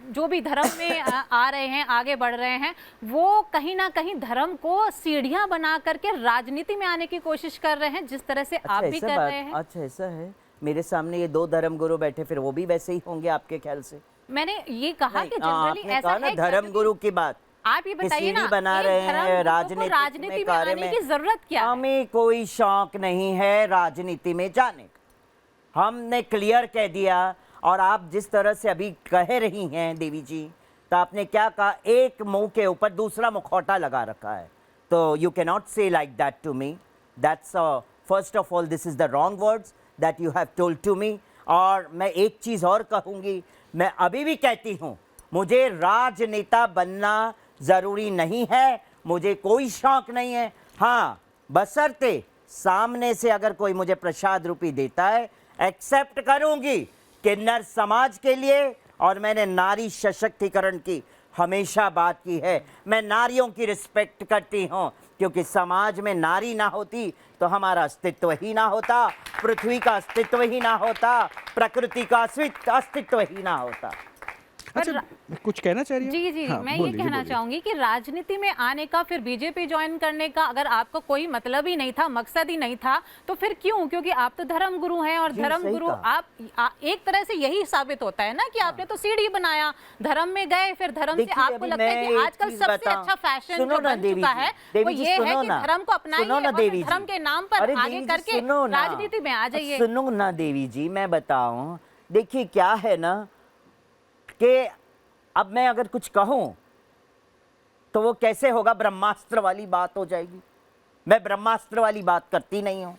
जो भी धर्म में आ रहे हैं, आगे बढ़ रहे हैं, वो कहीं ना कहीं धर्म को सीढ़ियां बना करके राजनीति में आने की कोशिश कर रहे हैं, जिस तरह से आप भी ऐसा कर बात- रहे हैं। अच्छा ऐसा है, मेरे सामने ये 2 धर्मगुरु बैठे, फिर वो भी वैसे ही होंगे आपके ख्याल से? मैंने ये कहा नहीं, कि जनरली आपने ऐसा कहा ना है कि धर्मगुरु की बात। आप ये बताइए सीढ़ी ना, बना एक रहे हैं धर्मगुरु को राजनीति में कार्य आने में। की जरूरत क्या है? हमें कोई शौक नहीं है राजनीति में जाने का, हमने क्लियर कह दिया। और आप जिस तरह से अभी कह रही हैं देवी जी, तो आपने क्या कहा, एक मुंह के ऊपर दूसरा मुखौटा लगा रखा है, तो you can not say like that to me. That's first of all this is the wrong words that you have told to me. और मैं एक चीज़ और कहूँगी, मैं अभी भी कहती हूँ, मुझे राजनेता बनना ज़रूरी नहीं है, मुझे कोई शौक नहीं है। हाँ, बशर्ते सामने से अगर कोई मुझे प्रसाद रूपी देता है, एक्सेप्ट करूँगी किन्नर समाज के लिए। और मैंने नारी सशक्तिकरण की हमेशा बात की है, मैं नारियों की रिस्पेक्ट करती हूँ, क्योंकि समाज में नारी ना होती तो हमारा अस्तित्व ही ना होता, पृथ्वी का अस्तित्व ही ना होता, प्रकृति का अस्तित्व ही ना होता। अच्छा, कुछ कहना चाह रही हैं? जी जी, हाँ, मैं ये बोलिए, कहना बोलिए। चाहूंगी कि राजनीति में आने का, फिर बीजेपी ज्वाइन करने का अगर आपको कोई मतलब ही नहीं था, मकसद ही नहीं था, तो फिर क्यों? क्योंकि आप तो धर्मगुरु हैं, और जी, धर्मगुरु सही कहा। आप एक तरह से यही साबित होता है ना कि आपने तो सीढ़ी बनाया, धर्म में गए, फिर धर्म से देखिए, आपको अभी लगता है मैं कि एक आजकल चीज़ सबसे बताऊं। अच्छा फैशन सुनो जो ना बन देवी चुका जी, है देवी वो जी, ये है सुनो कि ना। धर्म को अपनाइए सुनो ना और देवी धर्म जी। के नाम पर अरे आगे देवी जी, करके सुनो ना। राजनीति में आ जाइए। सुनो ना देवी जी, मैं बताऊं, देखिए क्या है ना कि अब मैं अगर कुछ कहूं तो वो कैसे होगा, ब्रह्मास्त्र वाली बात हो जाएगी। मैं ब्रह्मास्त्र वाली बात करती नहीं हूं,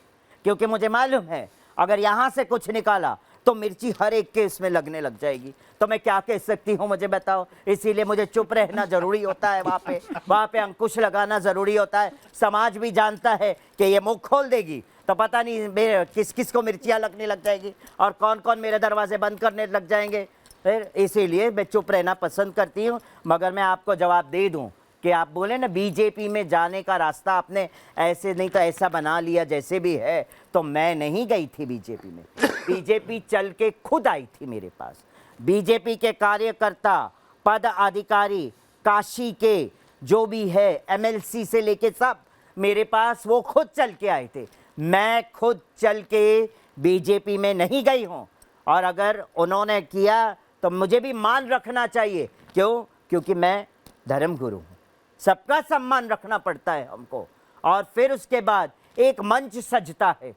क्योंकि मुझे मालूम है अगर यहां से कुछ निकाला तो मिर्ची हर एक के इसमें लगने लग जाएगी, तो मैं क्या कह सकती हूँ मुझे बताओ। इसीलिए मुझे चुप रहना जरूरी होता है, वहाँ पे अंकुश लगाना जरूरी होता है। समाज भी जानता है कि ये मुंह खोल देगी तो पता नहीं मेरे किस किस को मिर्चियाँ लगने लग जाएगी और कौन कौन मेरे दरवाजे बंद करने लग जाएंगे। फिर इसीलिए मैं चुप रहना पसंद करती हूँ। मगर मैं आपको जवाब दे दूँ कि आप बोले ना बीजेपी में जाने का रास्ता आपने ऐसे नहीं तो ऐसा बना लिया जैसे भी है, तो मैं नहीं गई थी बीजेपी में। बीजेपी चल के खुद आई थी मेरे पास। बीजेपी के कार्यकर्ता, पद अधिकारी, काशी के जो भी है, एमएलसी से लेके सब मेरे पास वो खुद चल के आए थे। मैं खुद चल के बीजेपी में नहीं गई हूँ, और अगर उन्होंने किया तो मुझे भी मान रखना चाहिए। क्यों? क्योंकि मैं धर्मगुरु हूँ, सबका सम्मान रखना पड़ता है हमको। और फिर उसके बाद एक मंच सजता है,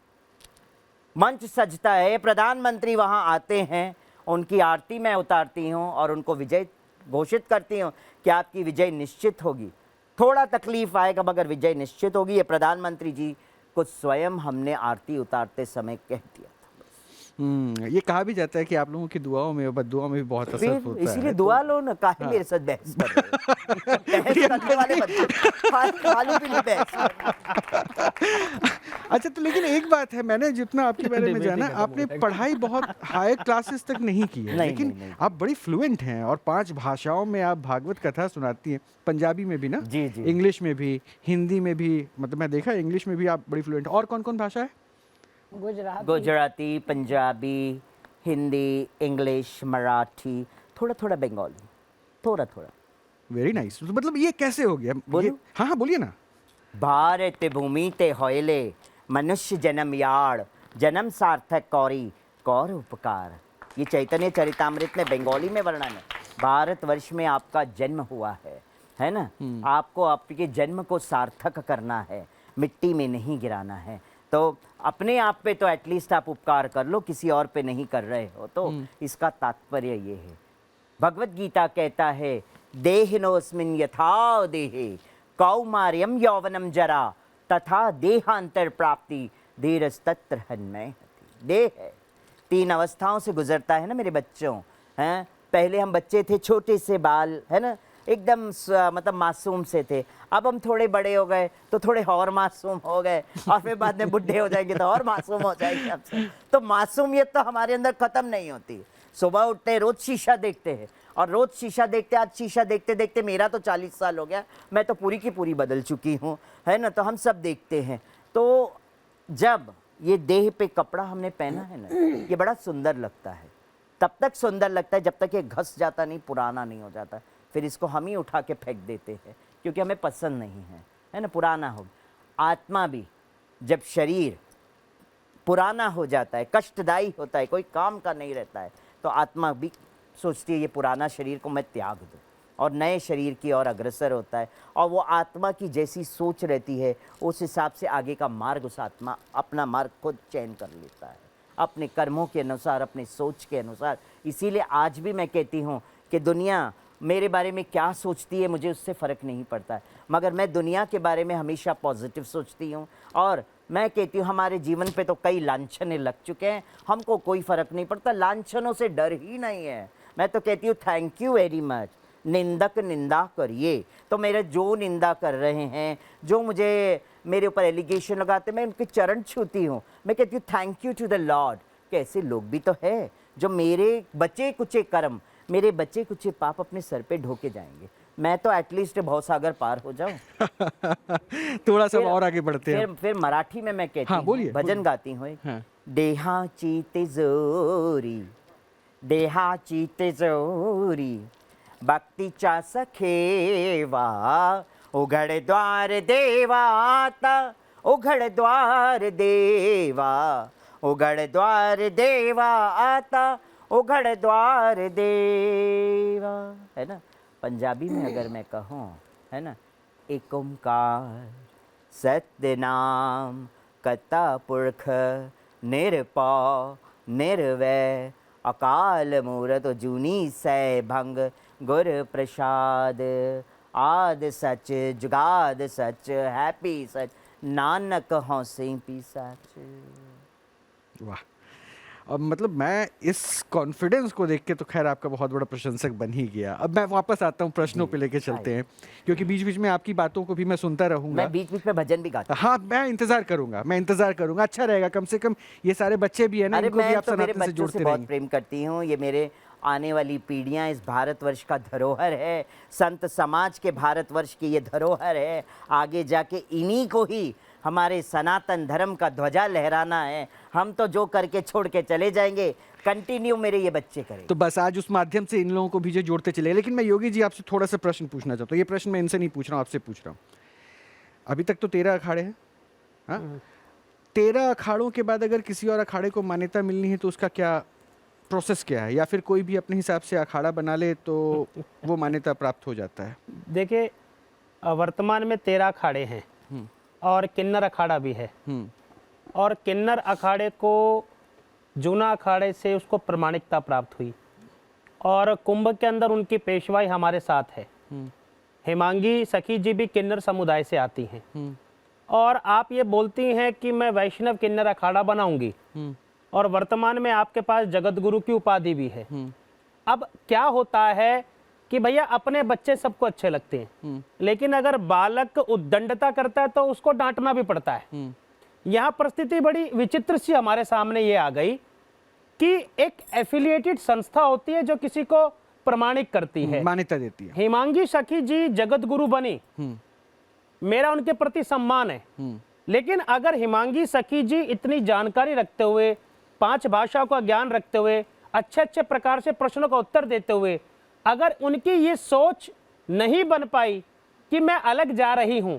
मंच सजता है, प्रधानमंत्री वहाँ आते हैं, उनकी आरती मैं उतारती हूँ और उनको विजय घोषित करती हूँ कि आपकी विजय निश्चित होगी। थोड़ा तकलीफ आएगा मगर विजय निश्चित होगी। ये प्रधानमंत्री जी को स्वयं हमने आरती उतारते समय कह दिया। ये कहा भी जाता है कि आप लोगों की दुआओं में और बद्दुआओं में भी बहुत असर फिर होता इसीलिए है। दुआ लो ना, काहे मेरे साथ बहस कर रहे हो? बहस करने वाले बंदे खाली पीली बहस। अच्छा, तो लेकिन एक बात है, मैंने जितना आपके बारे में जाना, आपने पढ़ाई बहुत हाई क्लासेस तक नहीं की है, नहीं, लेकिन नहीं। आप बड़ी फ्लुएंट हैं और 5 भाषाओं में आप भागवत कथा सुनाती हैं। पंजाबी में भी ना, जी, जी। इंग्लिश में भी, हिंदी में भी, मतलब मैं देखा इंग्लिश में भी आप बड़ी फ्लुएंट। और कौन कौन भाषा है? गुजराती, पंजाबी, हिंदी, इंग्लिश, मराठी, थोड़ा थोड़ा बंगाली, थोड़ा थोड़ा। Very nice. मतलब ये कैसे हो गया? बोलूं? हाँ हाँ, बोलिए ना। भारत भूमि ते होयले मनुष्य जन्म याड़, जन्म सार्थक कौरी कौर उपकार। ये चैतन्य चरितामृत में बंगाली में वर्णन है। भारतवर्ष में आपका जन्म हुआ है ना? आपको आपके जन्म को सार्थक करना है, मिट्टी में नहीं गिराना है। तो अपने आप पे तो एटलीस्ट आप उपकार कर लो, किसी और पे नहीं कर रहे हो। तो इसका तात्पर्य ये है भगवत गीता कहता है देहिनोस्मिन यथा देहे कौमार्यम यौवनम जरा तथा देहांतर प्राप्ति धीरस्तत्र हन्मय हति। देह है, 3 अवस्थाओं से गुजरता है ना मेरे बच्चों, हैं? पहले हम बच्चे थे, छोटे से बाल, है ना, एकदम मतलब मासूम से थे। अब हम थोड़े बड़े हो गए तो थोड़े और मासूम हो गए, और फिर बाद में बुढ़े हो जाएंगे तो और मासूम हो जाएंगे हमसे। तो मासूमियत तो हमारे अंदर खत्म नहीं होती। सुबह उठते हैं, रोज शीशा देखते हैं, और रोज शीशा देखते, आज शीशा देखते देखते मेरा तो 40 साल हो गया, मैं तो पूरी की पूरी बदल चुकी हूँ, है ना। तो हम सब देखते हैं। तो जब ये देह पे कपड़ा हमने पहना है ना, ये बड़ा सुंदर लगता है। तब तक सुंदर लगता है जब तक ये घस जाता नहीं, पुराना नहीं हो जाता। फिर इसको हम ही उठा के फेंक देते हैं क्योंकि हमें पसंद नहीं है ना, पुराना हो। आत्मा भी जब शरीर पुराना हो जाता है, कष्टदायी होता है, कोई काम का नहीं रहता है, तो आत्मा भी सोचती है ये पुराना शरीर को मैं त्याग दूँ और नए शरीर की ओर अग्रसर होता है। और वो आत्मा की जैसी सोच रहती है उस हिसाब से आगे का मार्ग उस आत्मा अपना मार्ग खुद चयन कर लेता है, अपने कर्मों के अनुसार, अपने सोच के अनुसार। इसीलिए आज भी मैं कहती हूँ कि दुनिया मेरे बारे में क्या सोचती है मुझे उससे फ़र्क नहीं पड़ता है, मगर मैं दुनिया के बारे में हमेशा पॉजिटिव सोचती हूँ। और मैं कहती हूँ हमारे जीवन पे तो कई लांछने लग चुके हैं, हमको कोई फ़र्क नहीं पड़ता, लांछनों से डर ही नहीं है। मैं तो कहती हूँ थैंक यू वेरी मच। निंदक निंदा करिए, तो मेरे जो निंदा कर रहे हैं, जो मुझे मेरे ऊपर एलिगेशन लगाते, मैं उनके चरण छूती हूँ। मैं कहती हूँ thank you to the Lord. कैसे लोग भी तो है जो मेरे बचे कुचे कर्म, मेरे बचे कुचे पाप अपने सर पे ढोके जाएंगे। मैं तो एटलीस्ट भवसागर पार हो जाऊं। थोड़ा सा और आगे बढ़ते हैं। फिर मराठी में मैं कहती हाँ, हूँ, बोलिए, भजन गाती हूँ एक। हाँ। देहाची तिजोरी, देहाची तिजोरी, भक्तीच्या सखेवा, उघड द्वार देवा आता, उघड द्वार देवा, उघड द्वार देवा आता, उघड़ द्वार देवा, है ना। पंजाबी में अगर मैं कहूँ, है ना, एक ओंकार सत्य नाम कता पुरख निरपौ निर्वै अकाल मूरत जूनी सै भंग गुर प्रसाद आद सच जुगाद सच हैप्पी सच नानक हौसे पी सच। वाह। अब मतलब मैं इस कॉन्फिडेंस को देख के तो खैर आपका बहुत बड़ा प्रशंसक बन ही गया। अब मैं वापस आता हूँ, प्रश्नों पे लेके चलते हैं, क्योंकि बीच बीच में आपकी बातों को भी मैं सुनता रहूंगा। मैं बीच बीच में भजन भी गाता हूँ। हाँ, मैं इंतजार करूंगा। अच्छा रहेगा, कम से कम ये सारे बच्चे भी है ना, अरे इनको भी मैं आप तो मेरे सनातन से बच्चों जोड़ते से बहुत रहेंगे। प्रेम करती हूँ। ये मेरे आने वाली पीढ़ियाँ इस भारतवर्ष का धरोहर है, संत समाज के भारतवर्ष की ये धरोहर है। आगे जाके इन्हीं को ही हमारे सनातन धर्म का ध्वजा लहराना है। हम तो जो करके छोड़ के चले जाएंगे, कंटिन्यू मेरे ये बच्चे करें। तो बस आज उस माध्यम से इन लोगों को भी जो जोड़ते चले। लेकिन मैं योगी जी आपसे थोड़ा सा प्रश्न पूछना चाहता हूँ। ये प्रश्न मैं इनसे नहीं पूछ रहा हूँ, आपसे पूछ रहा हूँ। अभी तक तो 13 अखाड़े हैं, हाँ? 13 अखाड़ों के बाद अगर किसी और अखाड़े को मान्यता मिलनी है तो उसका क्या प्रोसेस क्या है, या फिर कोई भी अपने हिसाब से अखाड़ा बना ले तो वो मान्यता प्राप्त हो जाता है? देखिए, वर्तमान में 13 अखाड़े हैं और किन्नर अखाड़ा भी है। और किन्नर अखाड़े को जूना अखाड़े से उसको प्रमाणिकता प्राप्त हुई, और कुंभ के अंदर उनकी पेशवाई हमारे साथ है। हेमांगी सखी जी भी किन्नर समुदाय से आती हैं, और आप ये बोलती हैं कि मैं वैष्णव किन्नर अखाड़ा बनाऊंगी, और वर्तमान में आपके पास जगत गुरु की उपाधि भी है। अब क्या होता है कि भैया अपने बच्चे सबको अच्छे लगते हैं, लेकिन अगर बालक उद्दंडता करता है तो उसको डांटना भी पड़ता है। यहाँ परिस्थिति बड़ी विचित्र सी हमारे सामने ये आ गई कि एक एफिलिएटेड संस्था होती है जो किसी को प्रमाणित करती है, मान्यता देती है। हेमांगी सखी जी जगत गुरु बनी, मेरा उनके प्रति सम्मान है। लेकिन अगर हेमांगी सखी जी इतनी जानकारी रखते हुए, 5 भाषाओं का ज्ञान रखते हुए, अच्छे अच्छे प्रकार से प्रश्नों का उत्तर देते हुए, अगर उनकी ये सोच नहीं बन पाई कि मैं अलग जा रही हूं,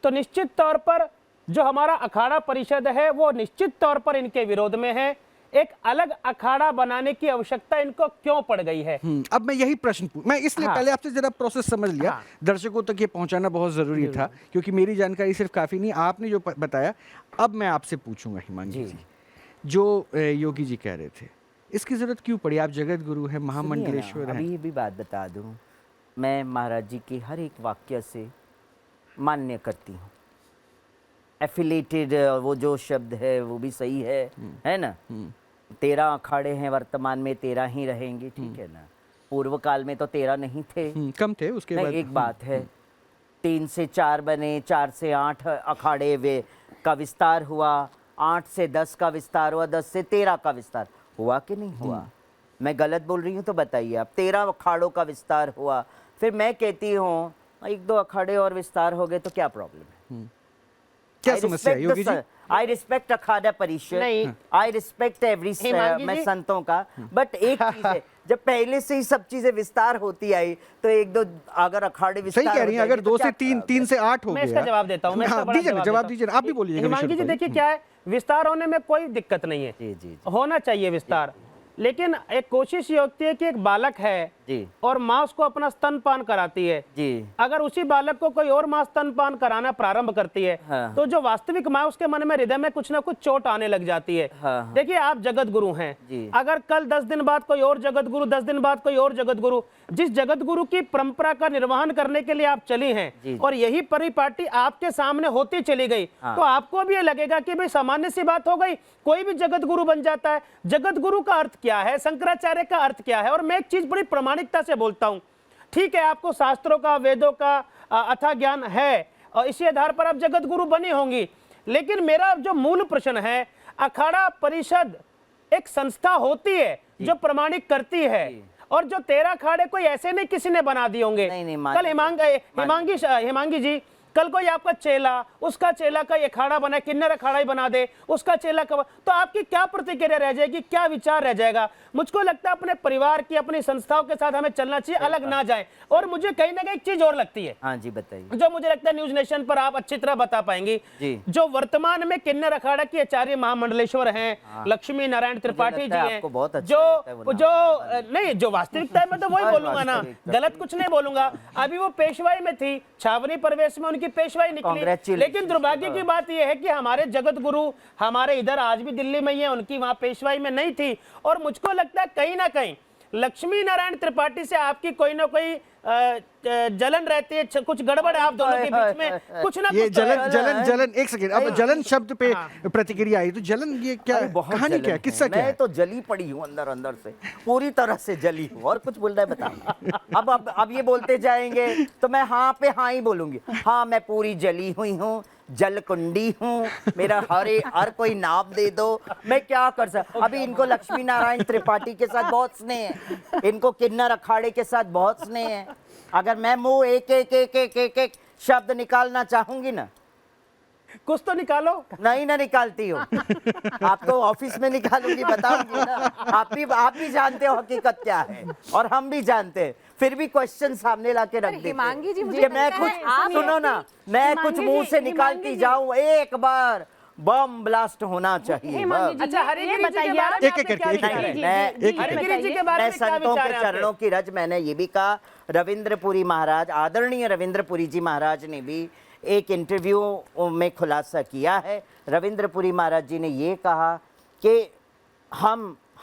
तो निश्चित तौर पर जो हमारा अखाड़ा परिषद है वो निश्चित तौर पर इनके विरोध में है। एक अलग अखाड़ा बनाने की आवश्यकता इनको क्यों पड़ गई है? अब मैं यही प्रश्न मैं इसलिए पहले आपसे जरा प्रोसेस समझ लिया, दर्शकों तक ये पहुंचाना बहुत जरूरी था, क्योंकि मेरी जानकारी सिर्फ काफी नहीं, आपने जो बताया। अब मैं आपसे पूछूंगा हिमांगी जी, जो योगी जी कह रहे थे, इसकी जरूरत क्यों पड़ी? आप जगत गुरु हैं, सुनिए ना, महामंडलेश्वर हैं। अभी ये भी बात बता दूं, मैं महाराज जी के हर एक वाक्य से मान्य करती हूँ। एफिलेटेड वो जो शब्द है वो भी सही है ना। 13 अखाड़े हैं वर्तमान में, 13 ही रहेंगे, ठीक है ना। पूर्व काल में तो 13 नहीं थे, कम थे उसके नहीं, बाद। एक बात है, 3 से 4 बने, 4 से 8 अखाड़े वे का विस्तार हुआ, 8 से 10 का विस्तार हुआ, 10 से 13 का विस्तार हुआ कि नहीं हुआ? मैं गलत बोल रही हूँ तो बताइए आप। 13 अखाड़ों का विस्तार हुआ, फिर मैं कहती हूँ 1-2 अखाड़े और विस्तार हो गए तो क्या प्रॉब्लम है? क्या समस्या है योगी जी? आई रिस्पेक्ट अखाड़ा परिषद, नहीं। आई रिस्पेक्ट एवरी हिमांगी मैं जी- संतों का, बट एक चीज है, जब पहले से ही सब चीजें विस्तार होती आई तो 1-2 अगर अखाड़े विस्तार सही कह हो रही हैं, अगर जाएंगे 2 तो से क्या 3, खराब 3 से 8 हो मैं गया। इसका जवाब देता हूँ। मैं इसका हाँ, बड़ा दीजिए ना, जवाब दीजिए ना, आप भी बोलिए। हिमांगी जी देखिए क्या है, विस्तार होने में कोई दिक्कत नहीं है, जी, जी। होना चाहिए विस्तार, लेकिन एक कोशिश ये होती है कि एक बालक है जी और माँ उसको अपना स्तनपान कराती है, जी अगर उसी बालक को कोई और माँ स्तनपान कराना प्रारंभ करती है, हाँ। तो जो वास्तविक माँ उसके मन में हृदय में कुछ ना कुछ चोट आने लग जाती है। हाँ। देखिए आप जगत गुरु हैं, जी। अगर कल 10 दिन बाद कोई और जगत गुरु, 10 दिन बाद कोई और जगत गुरु, जिस जगत गुरु की परंपरा का निर्वहन करने के लिए आप चली हैं जी। और यही परिपाटी आपके सामने होती चली गई, हाँ। तो आपको भी ये लगेगा कि भाई सामान्य सी बात हो गई, कोई भी जगत गुरु बन जाता है। जगत गुरु का अर्थ क्या है, शंकराचार्य का अर्थ क्या है? और मैं एक चीज बड़ी प्रामाणिकता से बोलता हूं, ठीक है आपको शास्त्रों का, वेदों का अथाह ज्ञान है और इसी आधार पर आप जगत गुरु बनी होंगी, लेकिन मेरा जो मूल प्रश्न है, अखाड़ा परिषद एक संस्था होती है जो प्रमाणिक करती है, और जो 13 अखाड़े कोई ऐसे नहीं किसी ने बना दिए होंगे। नहीं, कल हिमांगी जी, कल कोई आपका चेला, उसका चेला का अखाड़ा बना, किन्नर अखाड़ा ही बना दे, उसका चेला का, तो आपकी क्या प्रतिक्रिया रह जाएगी, क्या विचार रह जाएगा? मुझको लगता है अपने परिवार की, अपनी संस्थाओं के साथ हमें चलना चाहिए, अलग ना जाए। और मुझे कहीं ना कहीं एक चीज और लगती है, हाँ जी बताइए। जो मुझे लगता है न्यूज नेशन पर आप अच्छी तरह बता पाएंगी, जी। जो वर्तमान में किन्नर अखाड़ा की आचार्य महामंडलेश्वर हैं, लक्ष्मी नारायण त्रिपाठी जी लगता है हैं, आपको बहुत अच्छा जो लगता है वो नाम। जो नहीं, जो वास्तविकता है मैं तो वही बोलूंगा ना, गलत कुछ नहीं बोलूंगा। अभी वो पेशवाई में थी, छावनी प्रवेश में उनकी पेशवाई निकली, Congratulations। लेकिन दुर्भाग्य की बात यह है कि हमारे जगत गुरु हमारे इधर आज भी दिल्ली में ही है, उनकी वहां पेशवाई में नहीं थी। और मुझको लगता है कहीं ना कहीं लक्ष्मी नारायण त्रिपाठी से आपकी कोई ना कोई जलन रहती है, कुछ गड़बड़ है आप दोनों के बीच में, कुछ ना ये कुछ तो है। जलन एक सेकंड, अब जलन शब्द पे प्रतिक्रिया आई, तो जलन ये क्या अरे बहुत कहानी, जलन क्या है। किस्सा क्या मैं है? तो जली पड़ी हूँ अंदर अंदर से, पूरी तरह से जली हूँ। और कुछ बोल रहा है बताओ। अब ये बोलते जाएंगे तो मैं हाँ पे हाँ ही बोलूंगी। हाँ मैं पूरी जली हुई हूँ, जलकुंडी हूँ, मेरा हर कोई नाम दे दो, मैं क्या कर सकता। अभी इनको लक्ष्मी नारायण त्रिपाठी के साथ बहुत स्नेह है, इनको किन्नर अखाड़े के साथ बहुत स्नेह है। अगर मैं मुंह एक शब्द निकालना चाहूंगी ना, कुछ तो निकालो। नहीं ना निकालती हो। आप तो ऑफिस में निकालूंगी, बताऊंगी ना। आप भी जानते हो हकीकत क्या है और हम भी जानते हैं, फिर भी क्वेश्चन सामने लाके रख देते हिमांगी जी, मुझे कि मैं लगता कुछ है आप- सुनो ना, मैं कुछ हिमांगी मुंह जी, से निकालती हिमांगी जाऊं, एक बार बम ब्लास्ट होना चाहिए। हिमांगी जी, अच्छा, हरिगिरी जी के बताइए बारे आप। में एक- आपने एक क्या करके, विचार एक- है? एक- मैं- जी, हरिगिरी जी के मैं बारे में क्या संतों विचार के है आपके? चरणों की रज, मैंने ये भी कहा, रविंद्रपुरी महाराज, आदरणीय रविंद्रपुरी जी महाराज ने भी एक इंटरव्यू में खुलासा किया है। रविंद्रपुरी महाराज जी ने ये कहा कि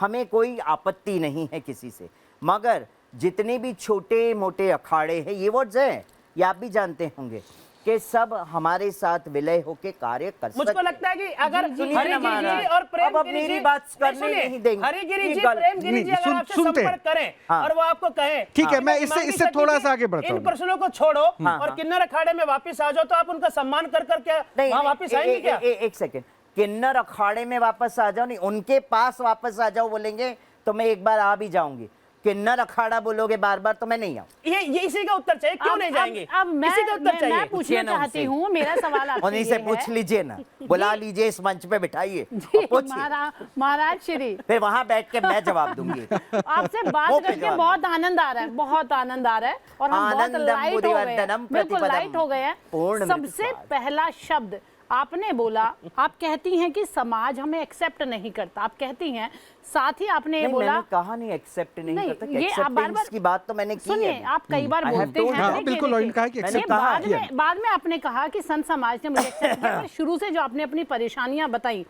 हमें कोई आपत्ति नहीं है किसी से, मगर जितने भी छोटे मोटे अखाड़े हैं, ये वर्ड्स हैं, ये आप भी जानते होंगे, कि सब हमारे साथ विलय होके कार्य कर सकते। मुझको लगता है कि अगर सुनिए ना हरिगिरी महाराज, जी और अब प्रेमगिरी मेरी जी बात करने सुनिए, नहीं देंगे। हरिगिरी ये जी, गल- प्रेमगिरी जी नहीं, अगर आपसे सुनते हैं। संपर्क करें हाँ। और वो आपको कहें, ठीक है, हाँ, मैं हिमांगी इससे सर थोड़ा जी, सा आगे बढ़ता इन हूँ। प्रश्नों को छोड़ो हाँ, और हाँ। किन्नर अखाड़े में वापस आ जाओ, तो आप उनका सम्मान कर क्या नहीं, वहाँ वापस आएंगे क्या? एक सेकंड, किन्नर अखाड़े में वापस आ जाओ नहीं, उनके पास वापस आ जाओ बोलेंगे तो मैं एक बार आ भी जाऊंगी। किन्नर अखाड़ा बोलोगे बार बार तो मैं नहीं आऊँ। ये इसी का उत्तर चाहिए, क्यों नहीं जाएंगे? अब मैं इसी का उत्तर चाहिए। मैं पूछना पूछिए ना चाहती उनसे। हूँ, मेरा सवाल आपसे उन्हीं से ये पूछ है। लीजिए ना, बुला लीजिए इस मंच पे बिठाइए जी, और पूछिए, महाराज श्री, फिर वहां बैठ के मैं जवाब दूंगी। आपसे बात वो पे करके जवाब। बहुत आनंद आ रहा है, बहुत आनंद आ रहा है, और हम बहुत आनंदम लाइट हो गए हैं, बुद्धिवर्धनम बिल्कुल प्रतिपदम लाइट हो गए हैं। पूर्ण सबसे मृत्युपात। पहला शब्द आपने बोला, आप कहती हैं कि समाज हमें एक्सेप्ट नहीं करता, आप कहती हैं, साथ ही आपने नहीं, बोला मैंने कहा नहीं एक्सेप्ट नहीं करता, कि ये आप बार acceptance की बात तो मैंने की सुनिए, है। आप कई बार I have बोलते told हैं, you। हाँ, बिल्कुल, उन्होंने कहा कि मैंने accept कहा किया। बाद में आपने कहा कि संत समाज ने मुझे एक्सेप्ट किया, पर शुरू से जो आपने अपनी परेशानियां बताई,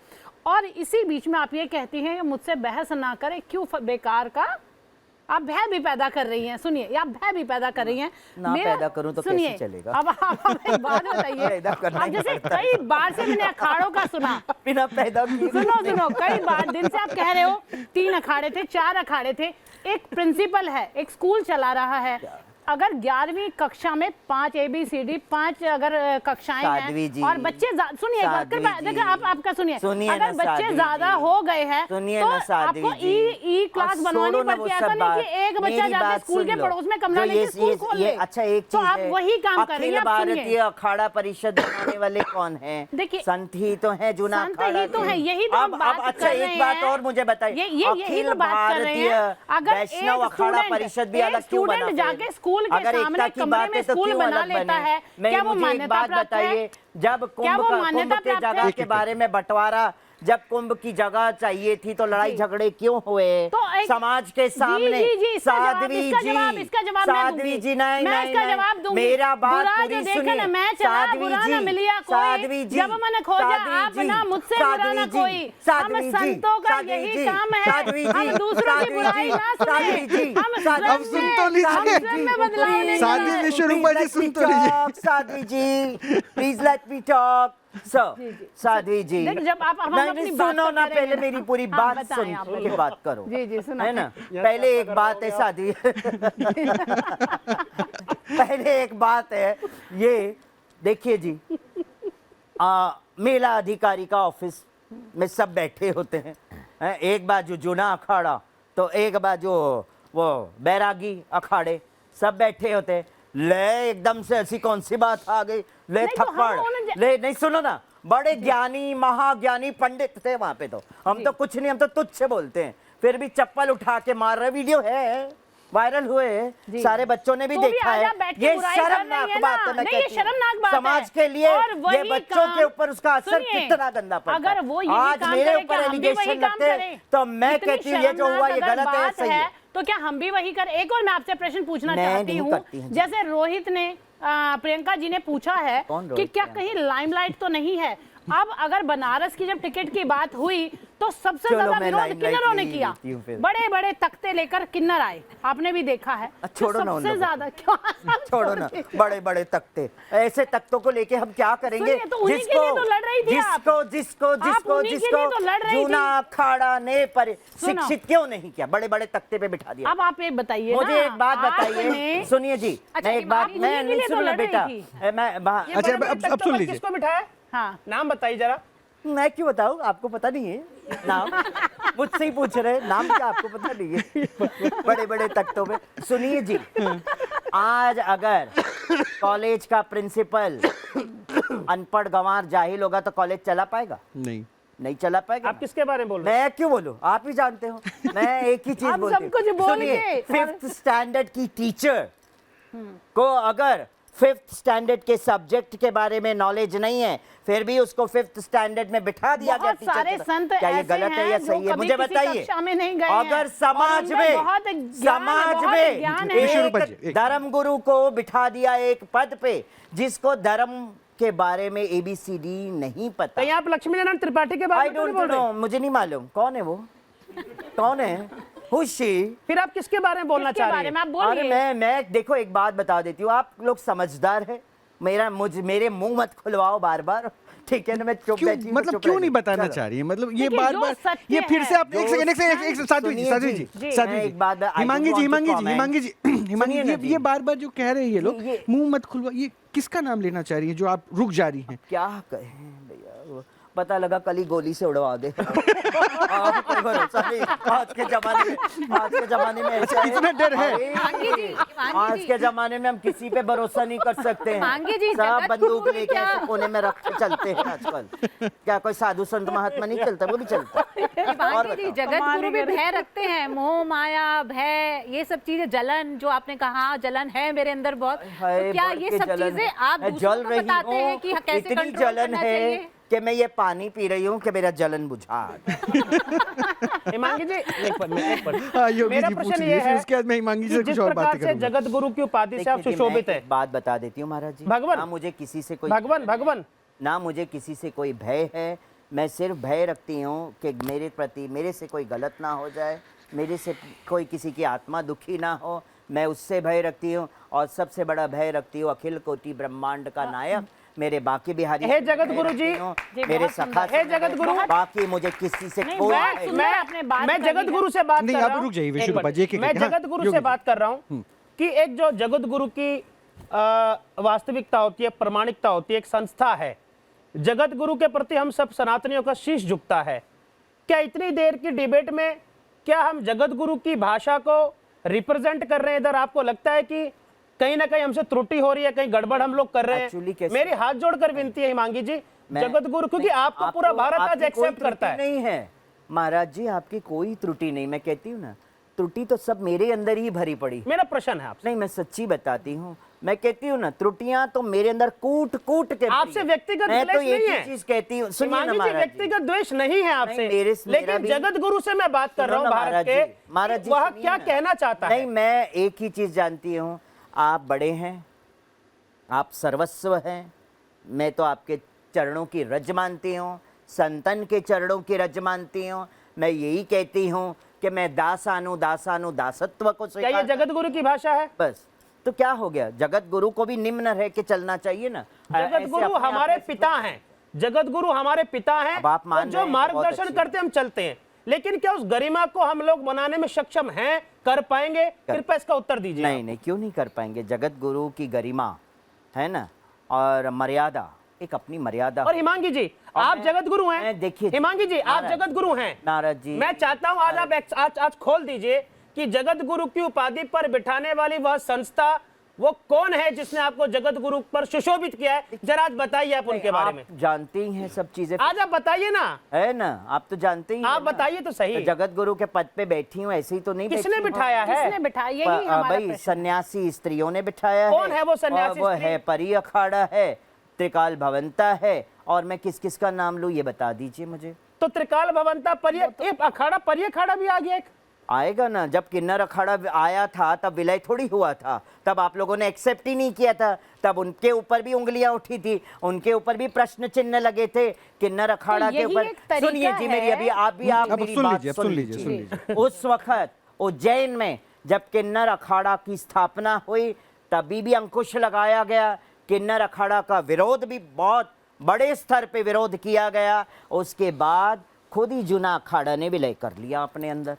और इसी बीच में आप ये कहती हैं कि मुझसे बहस ना करें, क्यों बेकार का आप भय भी पैदा कर रही हैं। सुनिए, आप भय भी पैदा कर रही हैं। ना पैदा करूं तो सुनिए, कैसे चलेगा? अब आप हमें एक बात बताइए, पैदा करना अब ही जैसे पड़ता है। कई बार से मैंने अखाड़ों का सुना, बिना पैदा किए सुनो कई बार दिन से आप कह रहे हो 3 अखाड़े थे, 4 अखाड़े थे। एक प्रिंसिपल है, एक स्कूल चला रहा है, अगर 11वीं कक्षा में 5 ABCD 5 अगर कक्षाएं साध्वी हैं जी, और बच्चे सुनिए, साध्वी देखिए जी, आप आपका सुनिए, सुनिए अगर ना बच्चे साध्वी ज्यादा जी, हो गए हैं सुनिए तो ना साध्वी आपको जी, ई क्लास और बनवानी छोड़ो ना पड़ती वो है। ऐसा सब नहीं कि बात, एक बच्चा मेरी जाके बात स्कूल सुन के लो। पड़ोस में कमरा जो लेके स्कूल खोल ले। अच्छा एक तो चीज आप है, वही काम कर रही अखिल हैं। आप भारतीय सुनिए, अखाड़ा परिषद बनाने वाले कौन हैं? देखिए, संत ही तो हैं, जूना संत अखाड़ा ही तो के। हैं, यही तो हम अब बात अच्छा कर रहे एक बात हैं। और मुझे बताइए, यही अखिल तो बात कर रहे भारतीय हैं। अगर वैष्णव एक अखाड़ा स्टूडेंट- परिषद भी एक अलग क्यों बना? स्टूडेंट फिर? जाके स्कूल के अगर सामने एकता की कमरे बात में है तो स्कूल क्यों बना अलग लेता बने? है, नहीं, क्या वो मुझे एक मान्यता बात प्राप्त है? बताइए, जब क्या वो कुंभ मान्यता के प्राप्त जगह है? के बारे में बंटवारा, जब कुंभ की जगह चाहिए थी तो लड़ाई झगड़े क्यों हुए? तो समाज के सामने इसका जवाब साध्वी मैं साध्वी दूंगी। जी, नहीं मैं नहीं इसका नहीं, जवाब दूंगी। मेरा बात बुरा जो पूरी देखा सुनिए। ना, मैं चला, साध्वी बुरा जी, ना मिलिया कोई। साध्वी जी, जब मैंने खोजा, साध्वी आप जी, ना मुझसे बुरा साध्वी ना जी, कोई। साध्वी हम जी, संतों का साध्वी यही जी, काम है, साध्वी जी, हम दूसरों की साध्वी बुराई जी, ना साध्वी सुने, जी, हम साध्वी अब सुन तो लीजिए। स्वयं में बदलाव लेकर साध्वी आए। विश्वरूपा जी, सुन तो लीजिए। Sadhvi ji, please let me talk. Sadhvi ji, देख, जब आप हम नहीं, अपनी नहीं, बात सुनो तो ना, करेंगे पहले ना। मेरी पूरी हाँ, बात बताएं सुन आप, के बताएं। बात करो। जी, सुना है ना? पहले एक बात है साध्वी, पहले एक बात है ये, देखिए जी, मेला अधिकारी का ऑफिस में सब बैठे होते हैं, एक बाजू जूना अखाड़ा तो एक बाजू वो बैरागी अखाड़े, सब बैठे होते हैं। ले एकदम से ऐसी कौन सी बात आ गई? ले नहीं, तो हम थप्पड़, उन्हें ले नहीं, सुनो ना, बड़े ज्ञानी महाज्ञानी पंडित थे वहां पे, तो हम तो कुछ नहीं, हम तो तुझ से बोलते हैं, फिर भी चप्पल उठा के मार रहे। वीडियो है, वायरल हुए, सारे बच्चों ने भी तो भी देखा आज है। आप बैठ के ये बुराई कर रही शर्मनाक हैं बात ना। है, मैं नहीं, ये कहती हूँ। शर्मनाक बात समाज है। के लिए और ये वही बच्चों काम- के ऊपर उसका असर सुनिए, कितना गंदा पड़ता अगर वो यही आज काम मेरे करे, ऊपर क्या हम भी वही एलिगेशन काम लगते करें? तो मैं इतनी कहती हूँ ये जो हुआ ये शर्मनाक गलत है या बात सही है। तो क्या हम भी वही करें? एक और मैं आपसे प्रश्न पूछना मैं चाहती नहीं हूँ, करती हूँ। जैसे रोहित ने प्रियंका जी ने पूछा है कौन कि रोहित? क्या कहीं लाइमलाइट तो नहीं है। अब अगर बनारस की जब टिकट की बात हुई तो सबसे चलो, ज्यादा मैं विरोध limelight किन्नरों ने नहीं किया। लेती हूँ फिर। बड़े बड़े तख्ते लेकर किन्नर आए, आपने भी देखा है। छोड़ो तो ना उन सबसे लोगों ज्यादा क्यों छोड़ो ना, बड़े बड़े तख्ते, ऐसे तख्तों को लेके हम क्या करेंगे? सुनिए, तो उन्हीं के लिए तो लड़ रही थी आप। जिसको जिसको आप जिसको उन्हीं के लिए जिसको तो लड़ रही जूना थी। अखाड़ा ने पर सुनो। शिक्षित क्यों नहीं किया? बड़े बड़े तख्ते पे बिठा दिया। अब आप ये बताइए ना, मुझे एक बात बताइए, आपने- सुनिए जी, अच्छा, मैं ये एक बात, आप उन्हीं मैं के नहीं लिए तो सुनो ना लड़ रही बेटा, थी। मैं अच्छा, अब सुन लीजिए। किसको बिठाया? हाँ, नाम बताइए जरा। मैं क्यों बताऊं? आपको पता नहीं है नाम? मुझसे ही पूछ रहे हैं नाम, क्या आपको पता नहीं है? बड़े बड़े तख्तों पे। सुनिए जी, आज अगर कॉलेज का प्रिंसिपल अनपढ़ गंवार जाहिल होगा तो कॉलेज चला पाएगा? नहीं। नहीं चला पाएगा। आप किसके बारे में बोल रहे हैं? मैं क्यों बोलूं? आप ही जानते हो। मैं एक ही चीज आप बोलती सब कुछ बोल के- 5th स्टैंडर्ड की टीचर को अगर 5th स्टैंडर्ड के सब्जेक्ट के बारे में नॉलेज नहीं है, फिर भी उसको 5th स्टैंडर्ड में बिठा दिया गया बहुत टीचर सारे की तरह। संत क्या ये ऐसे गलत है या हैं जो सही है? कभी मुझे किसी बताइए। कक्षा में नहीं गए हैं। अगर समाज और में उनमें बहुत ज्ञान है, समाज बहुत में ज्ञान है। विश्वरूपा जी, एक एक- धर्म गुरु को बिठा दिया एक पद पे, जिसको धर्म के बारे में ABCD नहीं पता। कहीं आप लक्ष्मी नारायण त्रिपाठी के आई बारे में तो नहीं डोंट बोल रहे? नो, मुझे नहीं मालूम कौन है वो, कौन है खुशी। फिर आप किसके बारे में बोलना किसके चाह रहे बारे हैं? में आप अरे बोलिए। मैं देखो एक बात बता देती हूँ, आप लोग समझदार है, मेरे मुंह मत खुलवाओ बार बार, ठीक है ना? मैं चुप क्यों, बैठी हूँ, मतलब चुप क्यों रहती नहीं हूँ। बताना चलो। चाह रही है? मतलब ये देखिए, बार जो बार सत्य ये फिर से है, आप एक सेकंड साध्वी जी, सुनिए साध्वी जी, जी, साध्वी मैं जी, एक बात- I Himangi don't ji, want to Himangi ji, comment. Himangi जी, हिमांगी सुनिए ना जी, जी। ये बार बार जो कह रहे हैं ये लोग, ये- मुंह मत खुलवा, ये किसका नाम लेना चाह रही है जो आप रुक जा रही हैं? क्या कहें भैया, पता लगा कल ही गोली से उड़वा दे। कोई भरोसा नहीं आज के जमाने में ऐसा है। इतना डर है। अरे, मांगी जी, मांगी आज जी। के जमाने में हम किसी पे भरोसा नहीं कर सकते हैं। मांगी जी, सब जगत बंदूक गुरु ने लेके क्या- ऐसे कोने में रख के चलते हैं आजकल। क्या कोई साधु संत महात्मा नहीं चलता? वो भी चलता है। मांगी जी, बताओ। जगत गुरु भी भय रखते हैं, मोह माया भय, ये सब चीजें, जलन जो आपने कहा, जलन है मेरे अंदर बहुत, हाय, तो क्या बढ़ ये के सब जलन चीजें है। आप मैं दूसरों जल को रही बताते हैं हूँ, कि कैसे इतनी कंट्रोल जलन करना है चाहिए? कि मैं ये पानी पी रही हूँ कि मेरा जलन बुझा। हिमांगी जी एक मिनट। हाँ, योगी मेरा जी पूछ प्रश्न लीजिए, ये फिर है उसके बाद मैं हिमांगी कि से जिस कुछ और प्रकार बातें से करूंगा। जगत गुरु की उपाधि से आप देखिए जी, सुशोभित मैं है, एक बात बता देती हूँ महाराज जी। भगवान। ना मुझे किसी से कोई भगवान मुझे किसी से कोई भय है। मैं सिर्फ भय रखती हूँ कि मेरे प्रति मेरे से कोई गलत ना हो जाए, मेरे से कोई किसी की आत्मा दुखी ना हो, मैं उससे भय रखती हूँ। और सबसे बड़ा भय रखती हूँ अखिल कोटि ब्रह्मांड का नायक मेरे बाकी बिहारी हे से जगत भय गुरु जी, रखती हूँ, जी, मेरे बहुत सखा सुंदर। से हे मैं जगत भय- गुरु। बाकी मुझे किसी से नहीं, कोई बहुत भय सुंदर आपने बात मैं करी जगत है। गुरु से बात नहीं, कर आप रहा हूं। रुक जाइए, एक विष्णु मिनट। पाजी, एक-एक मैं करके, हाँ, जगत गुरु योगी से जी। बात कर रहा हूँ कि एक जो जगत गुरु की वास्तविकता होती है, प्रमाणिकता होती है, एक संस्था है, जगत गुरु के प्रति हम सब सनातनियों का शीश झुकता है। क्या इतनी देर की डिबेट में क्या हम जगत गुरु की भाषा को रिप्रेजेंट कर रहे हैं? इधर आपको लगता है कि कहीं ना कहीं हमसे त्रुटि हो रही है, कहीं गड़बड़ हम लोग कर रहे Actually हैं? कैसे- मेरी हाथ जोड़कर विनती है हिमांगी जी, मैं- जगत गुरु, क्योंकि नहीं, आपको पूरा भारत आज आपकी कोई एक्सेप्ट करता त्रुटि है। नहीं है महाराज जी, आपकी कोई त्रुटि नहीं। मैं कहती हूँ ना, त्रुटि तो सब मेरे अंदर ही भरी पड़ी। मेरा प्रश्न है आपसे, नहीं, मैं सच्ची बताती हूँ। मैं कहती हूँ ना, त्रुटियां तो मेरे अंदर कूट कूट के भरी आपसे है। व्यक्तिगत मैं तो द्वेष एक नहीं ही है। चीज कहती हूँ, सुनिए ना हिमांगी जी, महाराज जी। व्यक्तिगत द्वेष नहीं है आपसे, नहीं, मेरा लेकिन भी- जगत गुरु से मैं बात कर सुनो रहा हूँ ना भारत महाराज के, जी, महाराज जी वह सुनिए क्या ना। कहना चाहता नहीं, है? मैं एक ही चीज जानती हूँ, आप बड़े हैं, आप सर्वस्व हैं। मैं तो आपके चरणों की रज मानती हूँ, संतन के चरणों की रज मानती हूँ। मैं यही कहती हूँ कि मैं दासानु दासत्व को क्या ये स्वीकार जगत गुरु की भाषा है? बस। तो क्या हो गया, जगत गुरु को भी निम्न रह के चलना चाहिए ना। जगत ऐसे गुरु अपने आप हमारे ऐसे- पिता हैं, जगत गुरु हमारे पिता हैं, अब आप मान और जो रहे हैं तो बहुत मार्गदर्शन अच्छी करते हम चलते हैं, लेकिन क्या उस गरिमा को हम लोग बनाने में सक्षम हैं, कर पाएंगे? कृपया इसका उत्तर दीजिए। नहीं नहीं, क्यों नहीं कर पाएंगे? जगत गुरु की गरिमा है ना, और मर्यादा, एक अपनी मर्यादा। और हिमांगी जी, और आप मैं- जगत गुरु हैं। मैं देखिए हिमांगी जी, आप नाराज- जगत गुरु हैं। नाराज जी, मैं चाहता हूं आज आप आज खोल दीजिए कि जगत गुरु की उपाधि पर बिठाने वाली वह संस्था, वो कौन है जिसने आपको जगत गुरु पर सुशोभित किया है? जरा आज बताइए आप उनके बारे में। आप जानते ही हैं सब चीजें, आज आप बताइए ना, है ना, आप तो जानते ही हैं आप ना। बताइए तो सही। जगत गुरु के पद पे बैठी हूँ, ऐसे ही तो नहीं किसने बैठी हूँ। बिठाया है? किसने बिठाया? यही हमारा भाई प्रश्न। सन्यासी स्त्रियों ने बिठाया कौन है वो सन्यासी और वो स्त्री? है परी अखाड़ा है, त्रिकाल भवंता है, और मैं किस किस का नाम लूँ ये बता दीजिए मुझे। तो त्रिकाल भवंता अखाड़ा परिय अखाड़ा भी आ गया एक। आएगा ना, जब किन्नर अखाड़ा आया था तब विलय थोड़ी हुआ था, तब आप लोगों ने एक्सेप्ट ही नहीं किया था, तब उनके ऊपर भी उंगलियां उठी थी, उनके ऊपर भी प्रश्न चिन्ह लगे थे किन्नर अखाड़ा तो के यही ऊपर। एक तरीका सुनिए जी, मेरी है। अभी आप भी आप अब मेरी सुन बात लीजिए, सुन सुन लीजिए, सुन लीजिए। उस वक्त उज्जैन में जब किन्नर अखाड़ा की स्थापना हुई, तभी भी अंकुश लगाया गया। किन्नर अखाड़ा का विरोध भी बहुत बड़े स्तर पे विरोध किया गया। उसके बाद खुद ही जूना अखाड़ा ने विलय कर लिया अपने अंदर,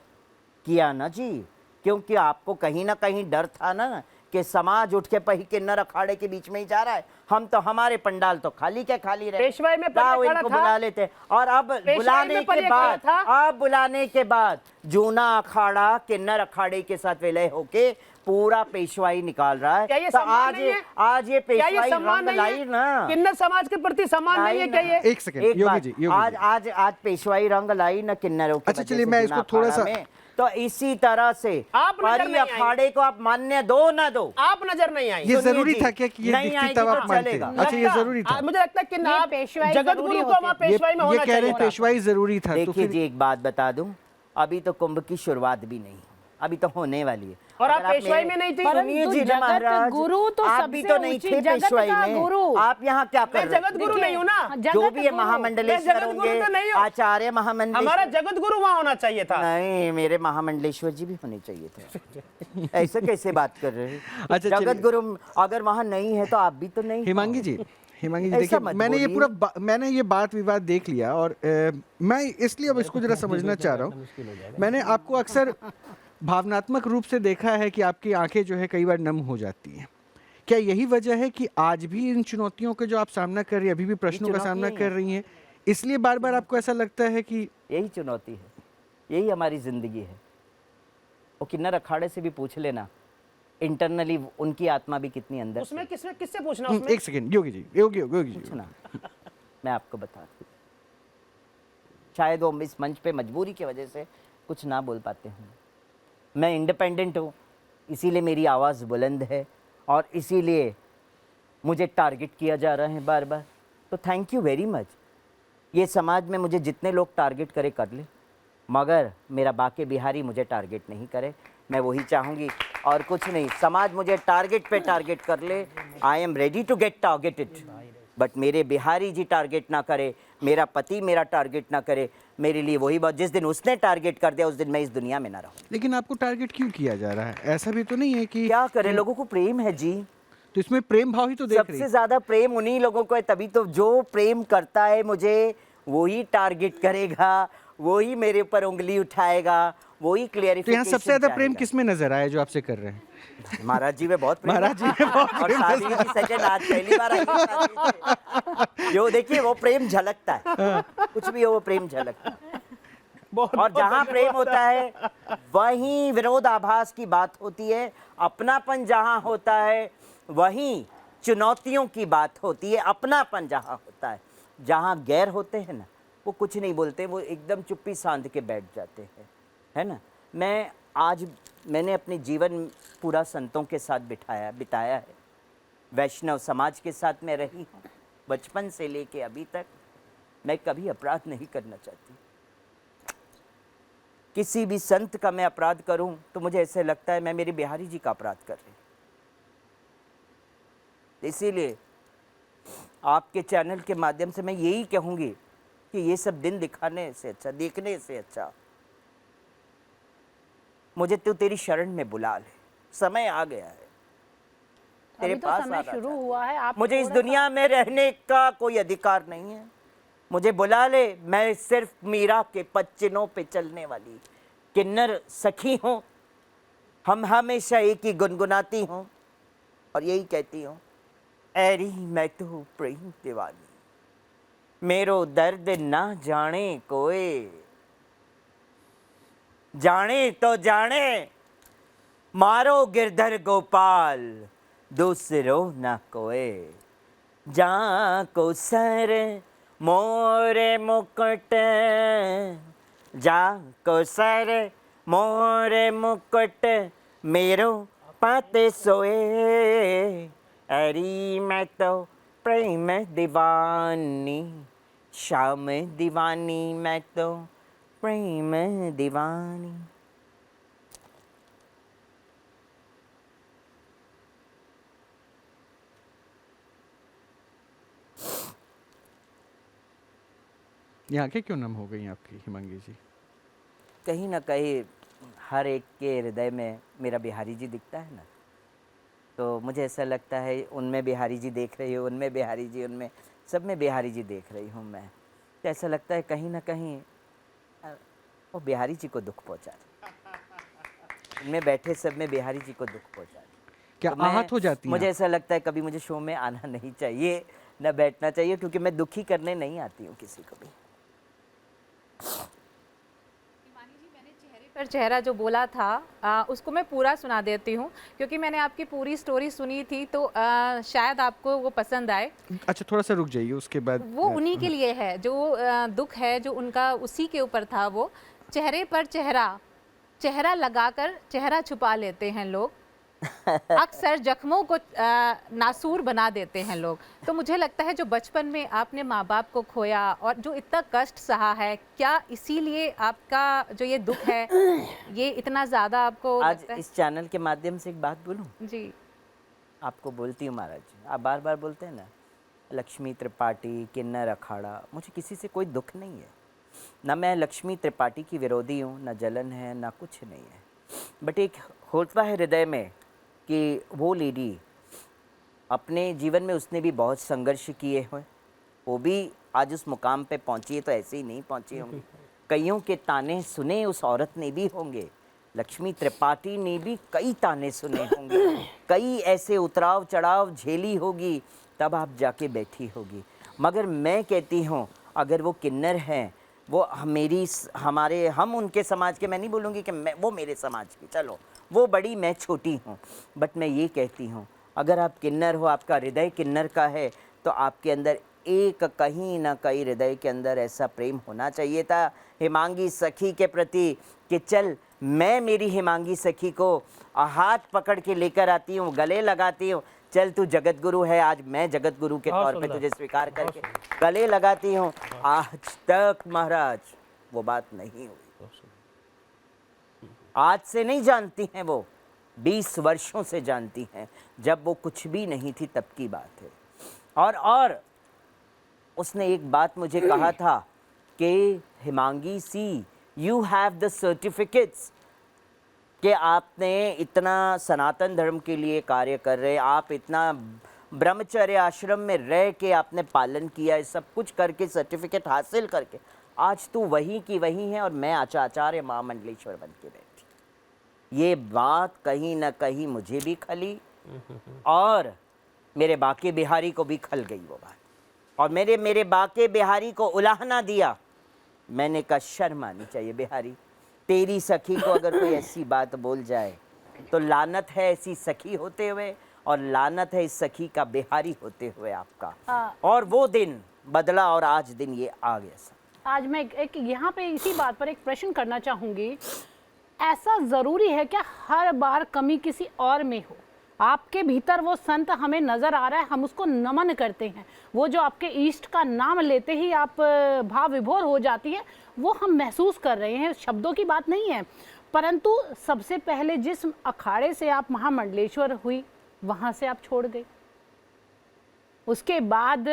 किया ना जी, क्योंकि आपको कहीं ना कहीं डर था ना कि समाज उठ के पही किन्नर अखाड़े के बीच में ही जा रहा है। हम तो, हमारे पंडाल तो खाली के खाली रहे, पेशवाई में लाओ परी अखाड़ा इनको था। बुला लेते। और अब बुलाने में परी के अखाड़ा बाद, था। अब बुलाने के बाद जूना अखाड़ा किन्नर अखाड़े के साथ विलय होके पूरा पेशवाई निकाल रहा है। क्या ये तो सम्मान नहीं है? आज ये क्या ये पेशवाई सम्मान रंग नहीं लाई है? ना, किन्नर समाज के प्रति सम्मान नहीं है क्या ये? एक सेकंड, योगी बात, जी, योगी आज जी। आज आज पेशवाई रंग लाई ना किन्नरों के अच्छा, वजह चलिए, से मैं जूना इसको थोड़ा अखाड़ा सा- में। तो इसी तरह से आप नजर परी नहीं आई। अखाड़े को आप मान्य दो ना दो, आप नजर नहीं आई। ये सुनिए जरूरी जी, था क्या कि ये नहीं दिखती आएगी तब तो आप मानते? चलेगा। अच्छा, ये जरूरी था। मुझे लगता है कि ये आप पेशवाई जगत जरूरी गुरु को होती वहाँ है। पेशवाई में ये होना कह रहे चाहिए हैं था। पेशवाई जरूरी था, तो देखिए फिर जी, एक बात बता दूं, अभी तो कुंभ की शुरुआत भी नहीं, अभी तो होने वाली है। और आप अगर पेशवाई मेरे- में नहीं थी? सुनिए परंतु जी ना जगत महाराज, गुरु तो आप भी सबसे तो नहीं ऊंची थे जगत पेशवाई का में। गुरु। आप यहाँ क्या कर मैं रहे जगत हैं? गुरु नहीं हूँ ना। जो भी है गुरु। महामंडलेश्वर मैं जगत गुरु होंगे, तो नहीं हूँ। आचार्य महामंडलेश्वर। हमारा जगत गुरु वहाँ होना चाहिए था। नहीं, मेरे महामंडलेश्वर जी भी होने चाहिए थे। ऐसे कैसे बात कर रहे हैं? अच्छा, जगत चलिए। गुरु अगर वहाँ नहीं है तो आप भी तो नहीं। हिमांगी जी, हिमांगी जी, ऐसा देखिए, मत मैंने ये बोलिए। पूरा मैंने ये बात विवाद देख लिया, और मैं इसलिए अब इसको जरा समझना चाह रहा हूँ। मैंने आपको अक्सर भावनात्मक रूप से देखा है कि आपकी आंखें जो है कई बार नम हो जाती हैं। क्या यही वजह है कि आज भी इन चुनौतियों का जो आप सामना कर रही हैं, अभी भी प्रश्नों का चुनौतियां सामना ही कर रही हैं, इसलिए बार बार आपको ऐसा लगता है कि यही चुनौती है, यही हमारी ज़िंदगी है। वो किन्नर अखाड़े से भी पूछ लेना, इंटरनली उनकी आत्मा भी कितनी अंदर उसमें से किससे पूछना उसमें? एक सेकेंड योगी जी, योगी जी, पूछना। मैं आपको बता दूं, शायद वो इस मंच पे मजबूरी की वजह से कुछ ना बोल पाते हों। मैं इंडिपेंडेंट हूँ, इसीलिए मेरी आवाज़ बुलंद है और इसीलिए मुझे टारगेट किया जा रहा है बार बार। तो थैंक यू वेरी मच। ये समाज में मुझे जितने लोग टारगेट करे कर ले, मगर मेरा बाके बिहारी मुझे टारगेट नहीं करे। मैं वही चाहूँगी और कुछ नहीं। समाज मुझे टारगेट पे टारगेट कर ले, I am ready to get targeted, but मेरे बिहारी जी टारगेट ना करे, मेरा पति मेरा टारगेट ना करे। मेरे लिए वही बात, जिस दिन उसने टारगेट कर दिया उस दिन मैं इस दुनिया में ना रहूँ। लेकिन आपको टारगेट क्यों किया जा रहा है? ऐसा भी तो नहीं है कि क्या करें, लोगों को प्रेम है जी। तो इसमें प्रेम भाव ही तो देख रही सबसे ज्यादा प्रेम उन्हीं लोगों को है, तभी तो जो प्रेम करता है मुझे वही टारगेट करेगा, वही मेरे ऊपर उंगली उठाएगा, वही तो यहाँ क्लियरिफिकेशन सबसे ज्यादा प्रेम किस में नजर आया जो आपसे कर रहे हैं? महाराज जी में बहुत प्रेम है। महाराज जी में बहुत और साध्वी जी सेकंड, आज पहली बार आई है साध्वी जी। जो देखिए वो प्रेम झलकता है, कुछ भी हो वो प्रेम झलकता है। और जहाँ प्रेम होता है वहीं विरोधाभास की बात होती है। अपनापन जहाँ होता है वहीं चुनौतियों की बात होती है। अपनापन जहाँ होता है, जहाँ गैर होते हैं ना, वो कुछ नहीं बोलते, वो एकदम चुप्पी साध के बैठ जाते हैं, है ना। मैंने अपने जीवन पूरा संतों के साथ बिताया है, वैष्णव समाज के साथ मैं रही हूँ। बचपन से लेके अभी तक मैं कभी अपराध नहीं करना चाहती। किसी भी संत का मैं अपराध करूं तो मुझे ऐसे लगता है मैं मेरे बिहारी जी का अपराध कर रही हूं। इसीलिए आपके चैनल के माध्यम से मैं यही कहूंगी कि ये सब दिन दिखाने से अच्छा, देखने से अच्छा, मुझे तू तेरी शरण में बुला ले। समय आ गया है, तेरे अभी तो पास समय आना शुरू चाहती। हुआ है। आप मुझे इस थोड़ा सा- दुनिया में रहने का कोई अधिकार नहीं है। मुझे बुला ले, मैं सिर्फ मीरा के पच्चिनों पे चलने वाली किन्नर सखी हूँ। हम हमेशा एक ही गुनगुनाती हूँ और यही कहती हूँ, ऐरी मैं तो प्रेम दीवानी, मेरो दर्द ना जाने कोई, जाने तो जाने मारो गिरधर गोपाल, दूसरो ना कोई। जा को सर मोरे मुकुट, जा को सर मोरे मुकुट, मेरो पाते सोए, अरी मैं तो प्रेम दीवानी, शाम दीवानी, मैं तो प्रेम दीवानी। ये आंखें क्यों नम हो गई आपकी हिमांगी जी? कहीं ना कहीं हर एक के हृदय में मेरा बिहारी जी दिखता है ना, तो मुझे ऐसा लगता है उनमें बिहारी जी देख रही हो, उनमें बिहारी जी, उनमें सब में बिहारी जी देख रही हूँ मैं। तो ऐसा लगता है कहीं ना कहीं वो बिहारी जी को दुख पहुँचा रही, उनमें बैठे सब में बिहारी जी को दुख पहुँचा रही। क्या तो मैं- आहत हो जाती हैं मुझे आप? ऐसा लगता है कभी मुझे शो में आना नहीं चाहिए, न बैठना चाहिए, क्योंकि मैं दुखी करने नहीं आती हूँ किसी को भी। पर चेहरा जो बोला था उसको मैं पूरा सुना देती हूँ, क्योंकि मैंने आपकी पूरी स्टोरी सुनी थी, तो शायद आपको वो पसंद आए। अच्छा थोड़ा सा रुक जाइए, उसके बाद वो उन्हीं के लिए है जो दुख है, जो उनका उसी के ऊपर था। वो चेहरे पर चेहरा लगाकर चेहरा छुपा लेते हैं लोग, अक्सर जख्मों को नासूर बना देते हैं लोग। तो मुझे लगता है जो बचपन में आपने माँ बाप को खोया और जो इतना कष्ट सहा है, क्या इसीलिए आपका जो ये दुख है ये इतना ज़्यादा आपको आज लगता है? इस चैनल के माध्यम से एक बात बोलूं, जी आपको बोलती हूँ महाराज जी, आप बार बार बोलते हैं ना लक्ष्मी त्रिपाठी, किन्नर अखाड़ा, मुझे किसी से कोई दुख नहीं है। ना मैं लक्ष्मी त्रिपाठी की विरोधी हूँ, ना जलन है, ना कुछ नहीं है। बट एक होता है हृदय में कि वो लेडी अपने जीवन में उसने भी बहुत संघर्ष किए हैं, वो भी आज उस मुकाम पे पहुंची है, तो ऐसे ही नहीं पहुंची होंगी। कईयों के ताने सुने उस औरत ने भी होंगे, लक्ष्मी त्रिपाठी ने भी कई ताने सुने होंगे, कई ऐसे उतराव चढ़ाव झेली होगी, तब आप जाके बैठी होगी। मगर मैं कहती हूँ अगर वो किन्नर हैं, वो हमारे हम उनके समाज के, मैं नहीं बोलूँगी कि वो मेरे समाज की, चलो वो बड़ी मैं छोटी हूँ, बट मैं ये कहती हूँ अगर आप किन्नर हो, आपका हृदय किन्नर का है, तो आपके अंदर एक कहीं ना कहीं हृदय के अंदर ऐसा प्रेम होना चाहिए था हिमांगी सखी के प्रति कि चल मैं मेरी हिमांगी सखी को हाथ पकड़ के लेकर आती हूँ, गले लगाती हूँ, चल तू जगत गुरु है, आज मैं जगत गुरु के तौर पे तुझे स्वीकार करके गले लगाती हूँ। आज तक महाराज वो बात नहीं हुई। आज से नहीं जानती हैं वो, 20 वर्षों से जानती हैं, जब वो कुछ भी नहीं थी तब की बात है। और उसने एक बात मुझे कहा था कि हिमांगी सी, यू हैव द सर्टिफिकेट्स कि आपने इतना सनातन धर्म के लिए कार्य कर रहे, आप इतना ब्रह्मचर्य आश्रम में रह के आपने पालन किया है, सब कुछ करके सर्टिफिकेट हासिल करके आज तू वही की वही है और मैं आचार्य महामंडलेश्वर बन के बैठी। ये बात कहीं ना कहीं मुझे भी खली और मेरे बाके बिहारी को भी खल गई वो बात, और मेरे बाके बिहारी को उलाहना दिया। मैंने कहा शर्म आनी चाहिए बिहारी, तेरी सखी को अगर कोई ऐसी बात बोल जाए तो लानत है ऐसी सखी होते हुए, और लानत है इस सखी का बिहारी होते हुए आपका। और वो दिन बदला और आज दिन ये आ गया। आज मैं एक यहाँ पे इसी बात पर एक प्रश्न करना चाहूँगी, ऐसा ज़रूरी है क्या हर बार कमी किसी और में हो? आपके भीतर वो संत हमें नज़र आ रहा है, हम उसको नमन करते हैं, वो जो आपके इष्ट का नाम लेते ही आप भाव विभोर हो जाती है, वो हम महसूस कर रहे हैं, शब्दों की बात नहीं है। परंतु सबसे पहले जिस अखाड़े से आप महामंडलेश्वर हुई वहाँ से आप छोड़ गए, उसके बाद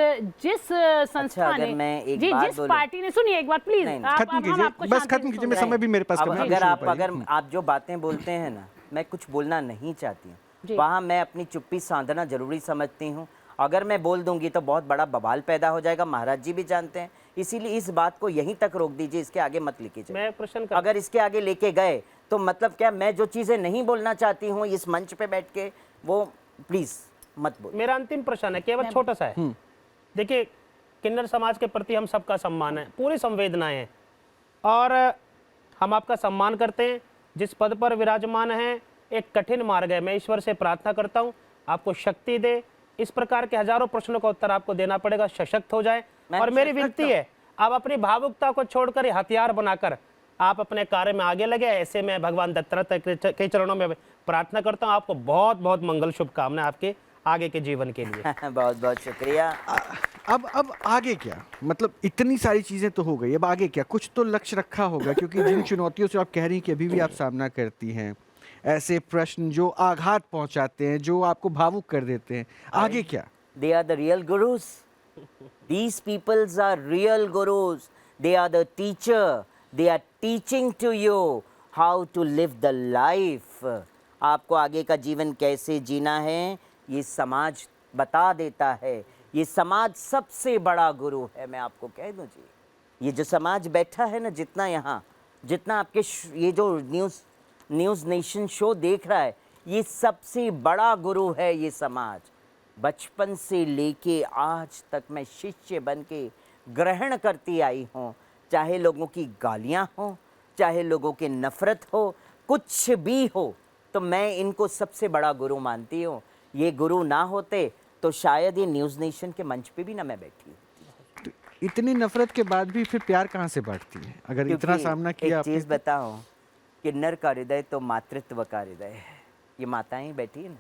जिस संस्था ने, मैं एक जी बात जिस पार्टी ने, सुनिए एक बार प्लीज, खत्म कीजिए, बस खत्म कीजिए, मैं समय भी मेरे पास कम है। अगर आप जो बातें बोलते हैं ना, मैं कुछ बोलना नहीं चाहती हूँ, वहाँ मैं अपनी चुप्पी साधना जरूरी समझती हूँ। अगर मैं बोल दूंगी तो बहुत बड़ा बवाल पैदा हो जाएगा, महाराज जी भी जानते हैं, इसीलिए इस बात को यहीं तक रोक दीजिए, इसके आगे मत लेके जाइए। अगर इसके आगे लेके गए तो मतलब क्या, मैं जो चीज़ें नहीं बोलना चाहती हूँ इस मंच पे बैठ के, वो प्लीज़ मत बोल। मेरा अंतिम प्रश्न है, केवल छोटा सा है। देखिए, किन्नर समाज के प्रति हम सबका सम्मान है, पूरी संवेदनाएं हैं, और हम आपका सम्मान करते हैं। जिस पद पर विराजमान हैं, एक कठिन मार्ग है, मैं ईश्वर से प्रार्थना करता हूँ आपको शक्ति दे। इस प्रकार के हजारों प्रश्नों का उत्तर आपको देना पड़ेगा, सशक्त हो जाए। और मेरी विनती है, आप अपनी भावुकता को छोड़कर हथियार बनाकर आप अपने कार्य में आगे लगे। ऐसे में भगवान दत्तात्रेय के चरणों में प्रार्थना करता हूँ। आपको बहुत बहुत मंगल शुभकामनाएं आपके आगे के जीवन के लिए। बहुत बहुत शुक्रिया। अब आगे क्या, मतलब इतनी सारी चीजें तो हो गई, अब आगे क्या? कुछ तो लक्ष्य रखा होगा, क्योंकि जिन चुनौतियों से आप कह रही हैं कि अभी भी आप सामना करती हैं, ऐसे प्रश्न जो आघात पहुंचाते हैं, जो आपको भावुक कर देते हैं, आगे क्या? They are the real gurus. These peoples are real gurus. They are the teacher. They are teaching to you how to live the life. आपको आगे का जीवन कैसे जीना है, ये समाज बता देता है। ये समाज सबसे बड़ा गुरु है, मैं आपको कह दूं जी। ये जो समाज बैठा है ना, जितना यहाँ, जितना आपके ये जो न्यूज़ नेशन शो देख रहा है, ये सबसे बड़ा गुरु है ये समाज। बचपन से लेके आज तक मैं शिष्य बन के ग्रहण करती आई हूँ, चाहे लोगों की गालियाँ हों, चाहे लोगों के नफ़रत हो, कुछ भी हो, तो मैं इनको सबसे बड़ा गुरु मानती हूँ। ये गुरु ना होते तो शायद ये न्यूज़ नेशन के मंच पे भी ना मैं बैठी हूँ। तो इतनी नफरत के बाद भी फिर प्यार कहाँ से बढ़ती है, अगर इतना सामना किया? एक चीज़ बताओ, किन्नर का हृदय तो मातृत्व का हृदय है। ये माताएं बैठी है ना,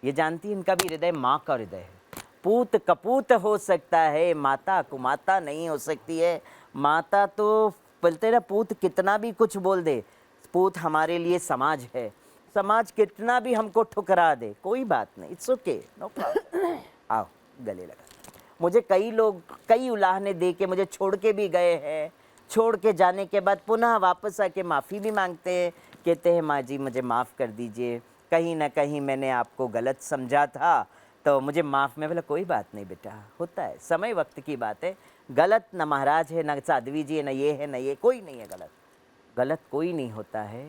ये जानती है इनका भी हृदय माँ का हृदय है। पूत कपूत हो सकता है, माता कुमाता नहीं हो सकती है। माता तो बोलते ना, पूत कितना भी कुछ बोल दे, पूत हमारे लिए समाज है। समाज कितना भी हमको ठुकरा दे, कोई बात नहीं, इट्स ओके, नो प्रॉब्लम। आओ गले लगा। मुझे कई लोग कई उलाहने दे के मुझे छोड़ के भी गए हैं। छोड़ के जाने के बाद पुनः वापस आके माफ़ी भी मांगते हैं, कहते हैं माँ जी मुझे माफ़ कर दीजिए, कहीं ना कहीं मैंने आपको गलत समझा था, तो मुझे माफ़। में बोला कोई बात नहीं बेटा, होता है, समय वक्त की बात है। गलत न महाराज है, न साध्वी जी है, न ये है, न ये, कोई नहीं है गलत। गलत कोई नहीं होता है।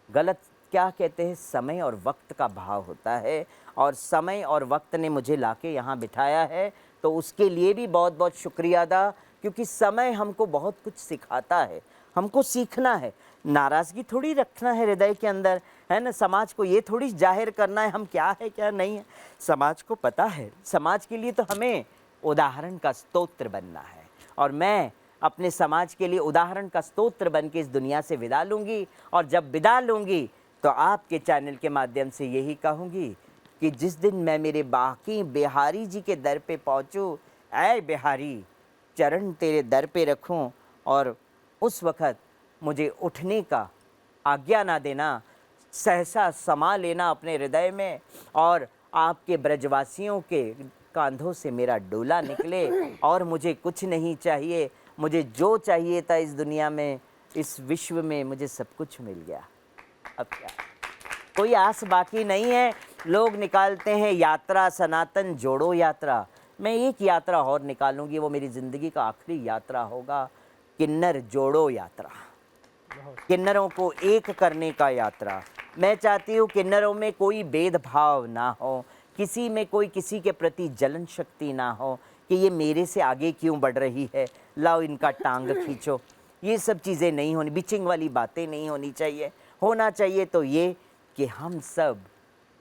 गलत क्या कहते हैं, समय और वक्त का भाव होता है, और समय और वक्त ने मुझे लाके यहाँ बिठाया है, तो उसके लिए भी बहुत बहुत शुक्रिया अदा क्योंकि समय हमको बहुत कुछ सिखाता है, हमको सीखना है। नाराज़गी थोड़ी रखना है हृदय के अंदर, है ना। समाज को ये थोड़ी जाहिर करना है हम क्या है क्या नहीं है। समाज को पता है, समाज के लिए तो हमें उदाहरण का स्तोत्र बनना है। और मैं अपने समाज के लिए उदाहरण का स्तोत्र बन के इस दुनिया से विदा लूँगी। और जब विदा लूँगी तो आपके चैनल के माध्यम से यही कहूँगी कि जिस दिन मैं मेरे बाकी बिहारी जी के दर पे पहुँचूँ, ऐ बिहारी चरण तेरे दर पे रखूं, और उस वक़्त मुझे उठने का आज्ञा ना देना, सहसा समा लेना अपने हृदय में, और आपके ब्रजवासियों के कांधों से मेरा डोला निकले और मुझे कुछ नहीं चाहिए। मुझे जो चाहिए था इस दुनिया में, इस विश्व में, मुझे सब कुछ मिल गया। अब क्या, कोई आस बाकी नहीं है। लोग निकालते हैं यात्रा, सनातन जोड़ो यात्रा। मैं एक यात्रा और निकालूंगी, वो मेरी ज़िंदगी का आखिरी यात्रा होगा, किन्नर जोड़ो यात्रा, किन्नरों को एक करने का यात्रा। मैं चाहती हूँ किन्नरों में कोई भेदभाव ना हो, किसी में कोई किसी के प्रति जलन शक्ति ना हो कि ये मेरे से आगे क्यों बढ़ रही है, लाओ इनका टांग खींचो। ये सब चीज़ें नहीं होनी, बिचिंग वाली बातें नहीं होनी चाहिए। होना चाहिए तो ये कि हम सब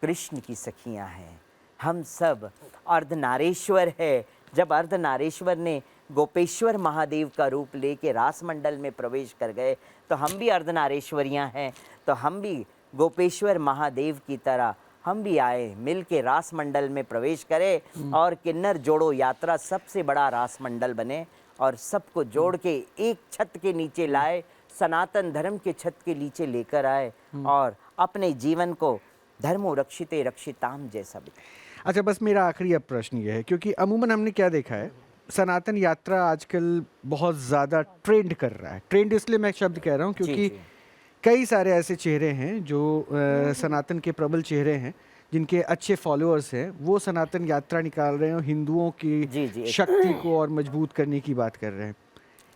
कृष्ण की सखियाँ हैं, हम सब अर्धनारेश्वर है। जब अर्धनारेश्वर ने गोपेश्वर महादेव का रूप लेके रास मंडल में प्रवेश कर गए तो हम भी अर्धनारेश्वरियाँ हैं। तो हम भी गोपेश्वर महादेव की तरह हम भी आए, मिल के रास मंडल में प्रवेश करें और किन्नर जोड़ो यात्रा सबसे बड़ा रास मंडल बने और सबको जोड़ के एक छत के नीचे लाए, सनातन धर्म के छत के नीचे लेकर आए और अपने जीवन को धर्मो रक्षिते रक्षिताम जैसा बिताए। अच्छा, बस मेरा आखिरी अब प्रश्न ये है, क्योंकि अमूमन हमने क्या देखा है, सनातन यात्रा आजकल बहुत ज़्यादा ट्रेंड कर रहा है। ट्रेंड इसलिए मैं शब्द कह रहा हूँ क्योंकि कई सारे ऐसे चेहरे हैं जो सनातन के प्रबल चेहरे हैं, जिनके अच्छे फॉलोअर्स हैं, वो सनातन यात्रा निकाल रहे हैं और हिंदुओं की शक्ति को और मजबूत करने की बात कर रहे हैं।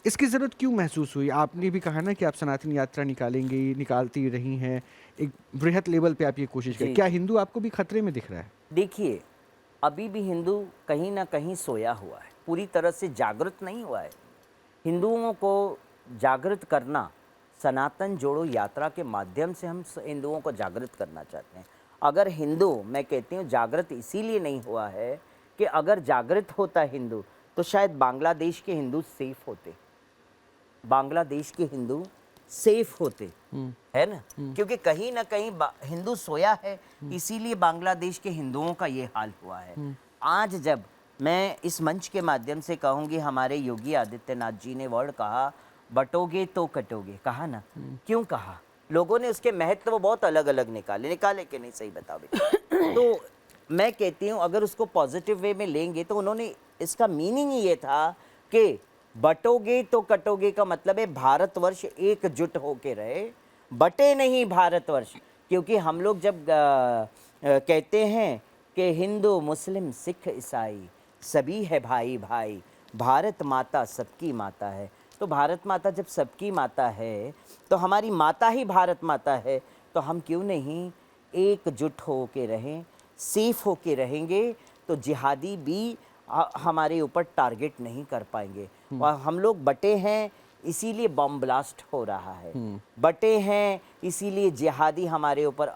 इसकी ज़रूरत क्यों महसूस हुई? आपने भी कहा ना कि आप सनातन यात्रा निकालेंगी, निकालती रही हैं, एक बृहत लेवल पे आप ये कोशिश करें। क्या हिंदू आपको भी खतरे में दिख रहा है? देखिए, अभी भी हिंदू कहीं ना कहीं सोया हुआ है, पूरी तरह से जागृत नहीं हुआ है। हिंदुओं को जागृत करना, सनातन जोड़ो यात्रा के माध्यम से हम हिंदुओं को जागृत करना चाहते हैं। अगर हिंदू, मैं कहती हूँ जागृत इसीलिए नहीं हुआ है कि अगर जागृत होता हिंदू तो शायद बांग्लादेश के हिंदू सेफ होते, बांग्लादेश के हिंदू सेफ होते, है ना। क्योंकि कहीं ना कहीं हिंदू सोया है, इसीलिए बांग्लादेश के हिंदुओं का ये हाल हुआ है। आज जब मैं इस मंच के माध्यम से कहूँगी, हमारे योगी आदित्यनाथ जी ने वर्ड कहा, बटोगे तो कटोगे, कहा ना, क्यों कहा? लोगों ने उसके महत्व बहुत अलग अलग निकाले कि नहीं, सही बताओ बेटा। तो मैं कहती हूँ अगर उसको पॉजिटिव वे में लेंगे तो उन्होंने, इसका मीनिंग ही ये था कि बटोगे तो कटोगे का मतलब है भारतवर्ष एकजुट होके रहे, बटे नहीं भारतवर्ष। क्योंकि हम लोग जब कहते हैं कि हिंदू मुस्लिम सिख ईसाई सभी है भाई भाई, भारत माता सबकी माता है, तो भारत माता जब सबकी माता है तो हमारी माता ही भारत माता है, तो हम क्यों नहीं एकजुट हो के रहें, सेफ हो के रहेंगे तो जिहादी भी हमारे ऊपर टारगेट नहीं कर पाएंगे। और हम लोग बटे हैं इसीलिए बम ब्लास्ट हो रहा है, बटे हैं इसीलिए जिहादी हमारे ऊपर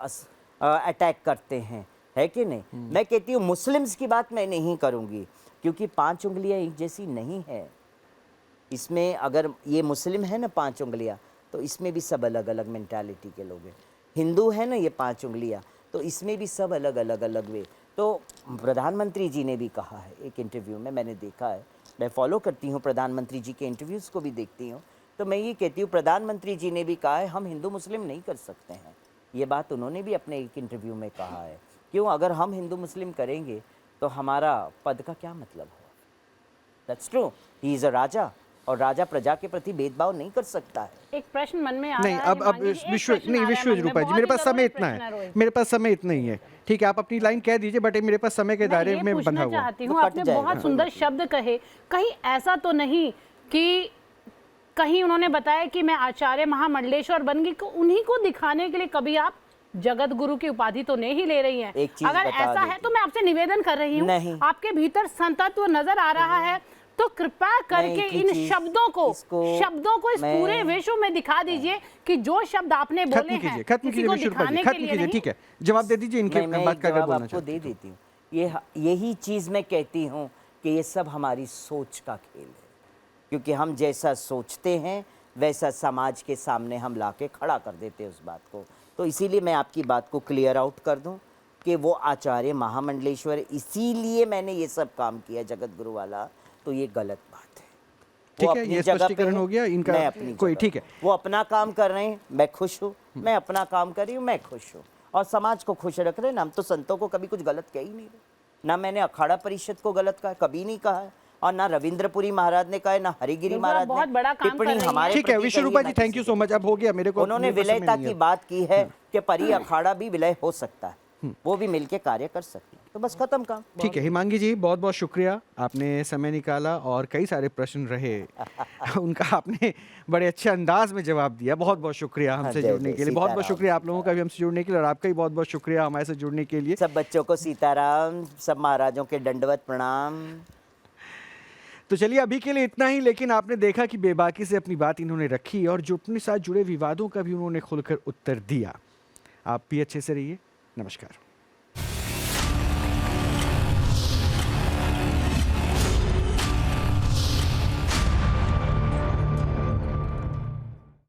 अटैक करते हैं, है कि नहीं। मैं कहती हूँ मुस्लिम्स की बात मैं नहीं करूँगी क्योंकि 5 उंगलियाँ एक जैसी नहीं है। इसमें अगर ये मुस्लिम है ना 5 उंगलियाँ, तो इसमें भी सब अलग अलग मेंटालिटी के लोग हैं। हिंदू है ना ये 5 उंगलियाँ, तो इसमें भी सब अलग अलग वे। तो प्रधानमंत्री जी ने भी कहा है एक इंटरव्यू में, मैंने देखा है, मैं फॉलो करती हूँ प्रधानमंत्री जी के इंटरव्यूज़ को भी देखती हूँ, तो मैं ये कहती हूँ प्रधानमंत्री जी ने भी कहा है हम हिंदू मुस्लिम नहीं कर सकते हैं। ये बात उन्होंने भी अपने एक इंटरव्यू में कहा है। क्यों? अगर हम हिंदू मुस्लिम करेंगे तो हमारा पद का क्या मतलब हो? That's true, he is a raja और राजा प्रजा के प्रति भेदभाव नहीं कर सकता है। एक प्रश्न मन में आ नहीं, रहा है अब विश्व रूपा जी, मेरे पास समय इतना है, मेरे पास समय इतना ही है। ठीक है, आप अपनी लाइन कह दीजिए, बट मेरे पास समय के दायरे में बंधा हुआ चाहती हूँ। आपने बहुत सुंदर शब्द कहे, कहीं ऐसा तो नहीं कि कहीं उन्होंने बताया कि मैं आचार्य महामंडलेश्वर बन गई, उन्हीं को दिखाने के लिए कभी आप जगत गुरु की उपाधि तो नहीं ले रही हैं। अगर ऐसा है तो मैं आपसे निवेदन कर रही हूँ, आपके भीतर संतत्व नजर आ रहा है, तो कृपया करके एक ही इन चीज, शब्दों को इस मैं- पूरे विश्व में दिखा दीजिए कि जो शब्द आपने बोले खत्म हैं कीजिए, खत्म किसी कीजिए को विश्वरूपा जी, दिखाने खत्म के लिए कीजिए, नहीं। ठीक है। जवाब दे दीजिए इनके मैं बात एक का अगर जवाब बोलना आपको चाहते दे हैं। देती हूँ। यही चीज़ मैं कहती हूँ कि ये सब हमारी सोच का खेल है, क्योंकि हम जैसा सोचते हैं वैसा समाज के सामने हम लाके खड़ा कर देते हैं उस बात को। तो इसीलिए मैं आपकी बात को क्लियर आउट कर दूं कि वो आचार्य महामंडलेश्वर, इसीलिए मैंने ये सब काम किया जगत गुरु वाला, तो ये गलत बात है। ठीक वो है, अपनी ये जगह पे स्पष्टीकरण है, हो गया इनका, मैं अपनी कोई जगह ठीक पे। है। वो अपना काम कर रहे हैं, मैं खुश हूँ, मैं अपना काम कर रही हूँ, मैं खुश हूँ, और समाज को खुश रख रहे हैं। हम तो संतों को कभी कुछ गलत कह ही नहीं रहे, ना मैंने अखाड़ा परिषद को गलत कहा, कभी नहीं कहा है, और ना रविंद्रपुरी महाराज ने कहा है, ना हरिगिरी बिल्कुल, महाराज आप बहुत बड़ा काम कर टिप्पणी रही हैं। हमारे ठीक है प्रति विश्वरूपा कही जी, है, थैंक यू सो मच। अब हो गया, मेरे को उन्होंने मेरे पास समय विलयता नहीं की है। बात की है कि परी अखाड़ा भी विलय हो सकता है, वो भी मिलके कार्य कर सकते हैं, तो बस खत्म काम। ठीक है हिमांगी जी, बहुत बहुत शुक्रिया, आपने समय निकाला और कई सारे प्रश्न रहे उनका आपने बड़े अच्छे अंदाज में जवाब दिया। बहुत बहुत शुक्रिया हमसे जय जुड़ने जय के लिए, बहुत बहुत सीताराम, शुक्रिया आप लोगों का भी हमसे जुड़ने के लिए, और आपका भी बहुत बहुत शुक्रिया हमारे से जुड़ने के लिए। सब बच्चों को सीताराम, सब महाराजों के दंडवत प्रणाम। तो चलिए अभी के लिए इतना ही, लेकिन आपने देखा कि बेबाकी से अपनी बात इन्होंने रखी और जो अपने साथ जुड़े विवादों का भी उन्होंने खुलकर उत्तर दिया। आप भी अच्छे से रहिए, नमस्कार।